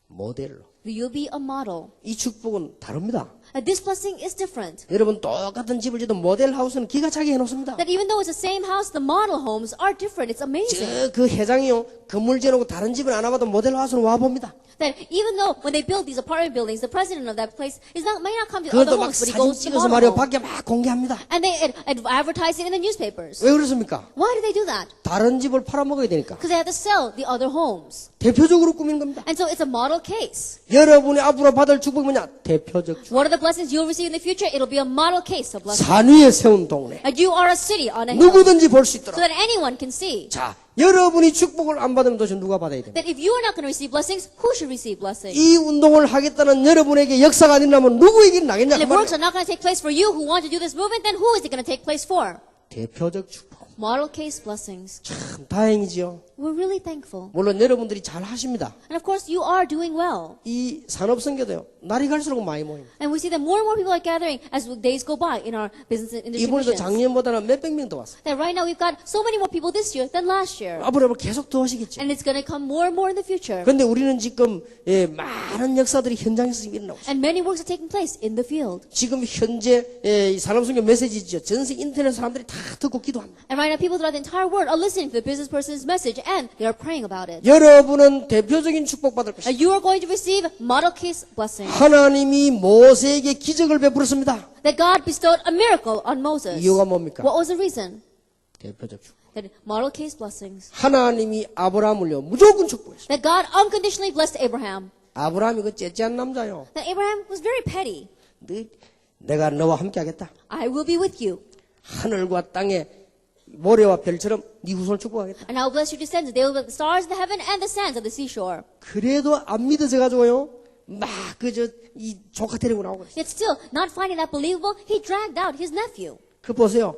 모델로. You'll be a model. 이 축복은 다릅니다. This blessing is different. 여러분 똑같은 집을 지도 모델 하우스는 기가 차게 해놓습니다. That even though it's the same house, the model homes are different. It's amazing. 그 회장이요 건물 지어놓고 다른 집은 안 와봐도 모델 하우스는 와 봅니다. That even though when they build these apartment buildings, the president of that place may not come to other 그것도 막 homes, but he 사진 goes to 찍어서 model 말이요 homes. 밖에 막 공개합니다. And they advertise it in the newspapers. 왜 그렇습니까? Why do they do that? 다른 집을 팔아먹어야 되니까. Because they have to sell the other homes. 대표적으로 꾸미는 겁니다. And so it's a model case. 여러분이 앞으로 받을 축복이 뭐냐? 대표적 축복. What are the blessings you'll receive in the future? It'll be a model case of blessing. 산 위에 세운 동네. And you are a city on a hill. 누구든지 볼 수 So 있도록. that anyone can see. 자, 여러분이 축복을 안 받으면 도대체 누가 받아야 됩니까? That if you are not going to receive blessings, who should receive blessings? 이 운동을 하겠다는 여러분에게 역사가 아니라면 누구에게 나겠냐? And 그 if works 말이에요. are not going to take place for you who want to do this movement, then who is it going to take place for? 대표적 축복. Model case blessings. 참 다행이지요. We're really thankful. 물론 여러분들이 잘 하십니다. And of course, you are doing well. 이 산업선교도요. 날이 갈수록 많이 모입니다. And we see that more and more people are gathering as days go by in our business and industry 이번에도 missions. 작년보다는 몇백 명 더 왔어요. That right now we've got so many more people this year than last year. 앞으로 계속 더 오시겠죠. And it's going to come more and more in the future. 그런데 우리는 지금 많은 역사들이 현장에서 지금 일어나고 있어요. And many works are taking place in the field. 지금 현재 이 산업선교 메시지죠. 전세 인터넷 사람들이 다 듣고 기도합니다. And right now people throughout the entire world are listening to the business person's message and they are praying about it. 여러분은 대표적인 축복받을 것입니다. And you are going to receive model case blessing. 하나님이 모세에게 기적을 베풀었습니다. That God bestowed a miracle on Moses. 이유가 뭡니까? What was the reason? 대표적 축복. That model case blessings. 하나님이 아브라함을요 무조건 축복했어요. That God unconditionally blessed Abraham. 아브라함이 그 째째한 남자요. That Abraham was very petty. 내가 너와 함께하겠다. I will be with you. 하늘과 땅에 모래와 별처럼 네 후손을 축복하겠다. And I will bless your descendants. They will be the stars in the heaven and the sands of the seashore. 그래도 안 믿어져 가지고요. 막 이 조카 데리고 나오고 그랬어요. Yet still, not finding that believable, he dragged out his nephew. 그 보세요.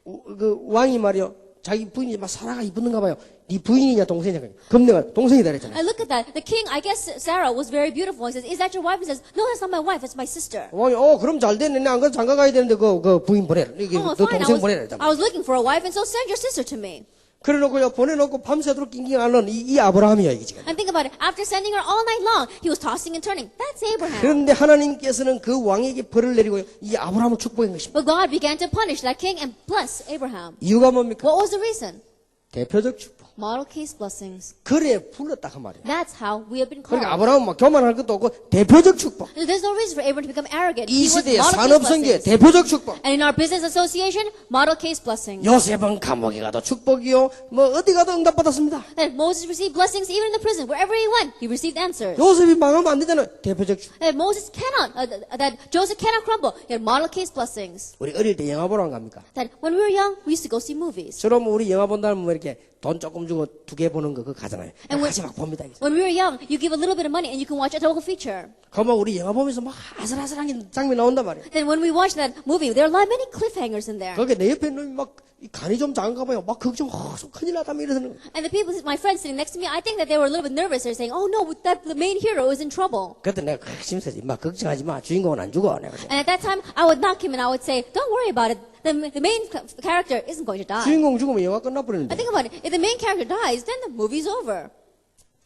그 왕이 말이요. 자기 부인이 막 사라가 이쁘는가 봐요. 네 부인이냐 동생이냐. 그럼 내가 동생이다 그랬잖아요. I look at that. The king, I guess Sarah was very beautiful. He says, is that your wife? He says, no, that's not my wife. It's my sister. 왕이 그럼 잘 됐네. 안 그래도 장가 가야 되는데 그 부인 보내라. 이게 Oh, 너 fine. 동생 보내라. I was looking for a wife, and so send your sister to me. 그래놓고요 보내놓고 밤새도록 낑낑하는 이 아브라함이야 이게 지금. And think about it. After sending her all night long, he was tossing and turning. That's Abraham. 그런데 하나님께서는 그 왕에게 벌을 내리고요 이 아브라함을 축복한 것입니다. But God began to punish that king and bless Abraham. 이유가 뭡니까? What was the reason? 대표적 축복. Model case blessings. 그래 불렀다 그 말이야. That's how we have been 그러니까 called. 아브라함은 막 교만할 것도 없고 대표적 축복. There's no reason for Abraham to become arrogant. 이 He was 시대의 model case 산업선교의 blessings. 대표적 축복. And in our business association, model case blessings. 요셉은 감옥에 가도 축복이요. 뭐 어디 가도 응답받았습니다. That Moses received blessings even in the prison. Wherever he went, he received answers. 요셉이 망하면 안 되잖아요. 대표적 축복. That Moses cannot, that Joseph cannot crumble. He had model case blessings. 우리 어릴 때 영화 보러 안 갑니까? That when we were young, we used to go see movies. 저럼 우리 영화 본다면 뭐 이렇게 돈 조금 주고 2개 보는 거 그거 가잖아요. 같이 막 봅니다. When we were young, you give a little bit of money and you can watch a double feature. 그러면 우리 영화 보면서 막 아슬아슬한 장면 나온단 말이에요. Then when we watch that movie, there are many cliffhangers in there. 거기에 내 옆에 있는 막 간이 좀 작은가 봐요. 막 걱정, 큰일 나다며 이러는 거예요. And the people, my friends sitting next to me, I think that they were a little bit nervous. They're saying, oh no, that the main hero is in trouble. 그때 내가 심사지, 막 걱정하지 마. 주인공은 안 죽어. 내가 그랬어요. And at that time, I would knock him and I would say, don't worry about it. The main character isn't going to die. 주인공 죽으면 영화 I 끝나버리는데. think about it. If the main character dies, then the movie's over.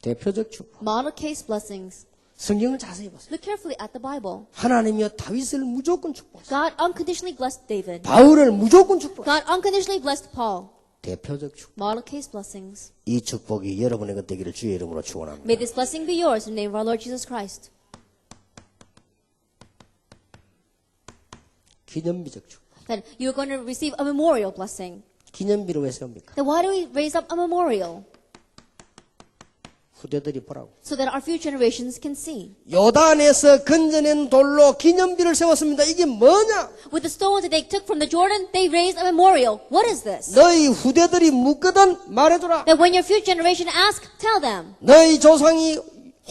대표적 축복. Model case blessings. 성경을 자세히 보세요. Look carefully at the Bible. 하나님이여 다윗을 무조건 축복하세요. God unconditionally blessed David. 바울을 무조건 축복하세요. God unconditionally blessed Paul. 대표적 축복. Model case blessings. 이 축복이 여러분의 것 되기를 주의 이름으로 축원합니다. May this blessing be yours in the name of our Lord Jesus Christ. 기념비적 축복. That you're going to receive a memorial blessing. 기념비로 왜 세웁니까? Then why do we raise up a memorial? 후대들이 보라고. So that our future generations can see. 요단에서 건져낸 돌로 기념비를 세웠습니다. 이게 뭐냐? With the stones that they took from the Jordan, they raised a memorial. What is this? 너희 후대들이 묻거든 말해줘라. That when your future generation ask, tell them. 너희 조상이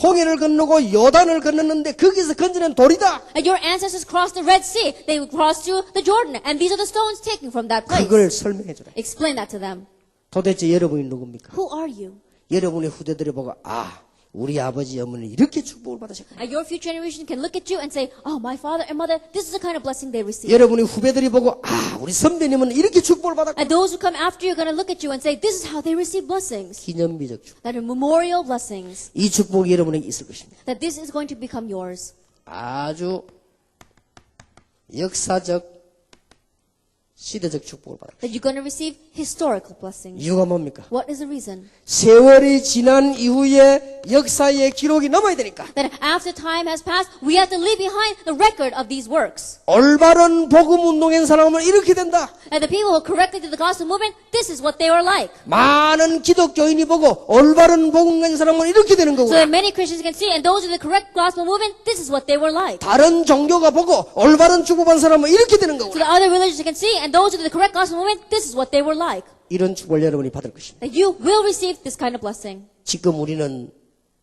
홍해를 건너고 요단을 건넜는데 거기서 건져낸 돌이다. And your ancestors crossed the Red Sea. They crossed through the Jordan. And these are the stones taken from that place. 그걸 설명해줘라. Explain that to them. 도대체 여러분이 누굽니까? Who are you? 여러분의 후대들이 보고 우리 아버지 어머니 이렇게 축복을 받으셨구나. And your future generation can look at you and say, oh, my father and mother, this is the kind of blessing they received. 여러분의 후배들이 보고 우리 선배님은 이렇게 축복을 받았구나. And those who come after you are going to look at you and say, this is how they receive blessings. 기념비적 축복. That are memorial blessings. 이 축복이 여러분에게 있을 것입니다. That this is going to become yours. 아주 역사적 시대적 축복을 받아. That you're going to receive historical blessings. 이유가 뭡니까? What is the reason? 세월이 지난 이후에 역사의 기록이 남아야 되니까. That after time has passed, we have to leave behind the record of these works. 올바른 복음 운동한 사람은 이렇게 된다. And the people who correctly did the gospel movement, this is what they were like. 많은 기독교인이 보고 올바른 복음 가진 사람은 이렇게 되는 So 거구나. that many Christians can see, and those in the correct gospel movement, this is what they were like. 다른 종교가 보고 올바른 축복한 사람은 이렇게 되는 So 거구나. the other religions can see, and those in the correct gospel movement, this is what they were like. 이런 축복을 여러분이 받을 것입니다. That you will receive this kind of blessing. 지금 우리는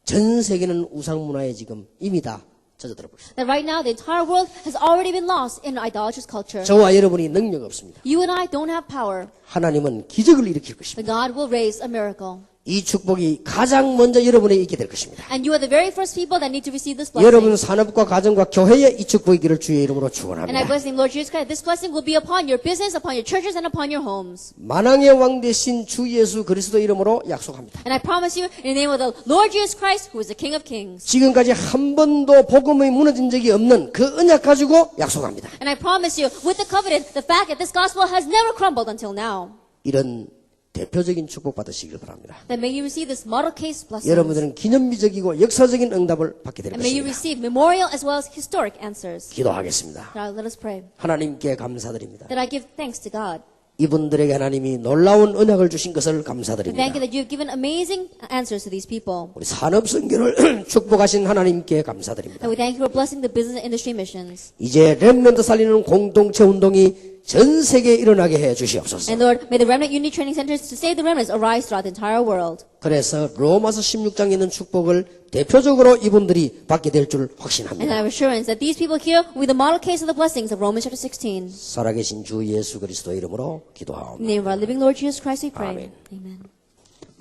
전 세계는 우상 문화에 지금 이미 다 젖어들어 버렸어요. That right now the entire world has already been lost in idolatrous culture. 저와 여러분이 능력 없습니다. You and I don't have power, 하나님은 기적을 일으킬 것입니다. but God will raise a miracle. 이 축복이 가장 먼저 여러분에게 있게 될 것입니다. And you are the very first people that need to receive this 여러분 blessing. 산업과 가정과 교회에 이 축복이 있기를 주의 이름으로 And I 축원합니다. bless in the Lord Jesus Christ. This blessing will be upon your business, upon your churches, and upon your homes. 만왕의 왕 되신 주 예수 그리스도 이름으로 약속합니다. And I promise you, in the name of the Lord Jesus Christ, who is the King of Kings. 지금까지 한 번도 복음이 무너진 적이 없는 그 언약 가지고 약속합니다. And I promise you, with the covenant, the fact that this gospel has never crumbled until now. 이런 대표적인 축복 받으시길 바랍니다. That may you receive this model case blessing. 여러분들은 기념비적이고 역사적인 응답을 받게 될 And may you 것입니다. receive memorial as well as historic answers. 기도하겠습니다. Now let us pray. 하나님께 감사드립니다. That I give thanks to God. 이분들에게 하나님이 놀라운 언약을 주신 것을 We 감사드립니다. thank you that you have given amazing answers to these people. 우리 산업선교를 축복하신 하나님께 감사드립니다. And we thank you for blessing the business and industry missions. 이제 렘넌트 살리는 공동체 운동이 전 세계에 일어나게 해 주시옵소서. And Lord, may the remnant unity training centers to save the remnants arise throughout the entire world. 그래서 로마서 16장에 있는 축복을 대표적으로 이분들이 받게 될 줄 And I 확신합니다. have assurance that these people here will be the model case of the blessings of Romans chapter 16. 살아계신 주 예수 그리스도 이름으로 기도하옵나이다. In the name of our living Lord Jesus Christ we pray. Amen. Amen.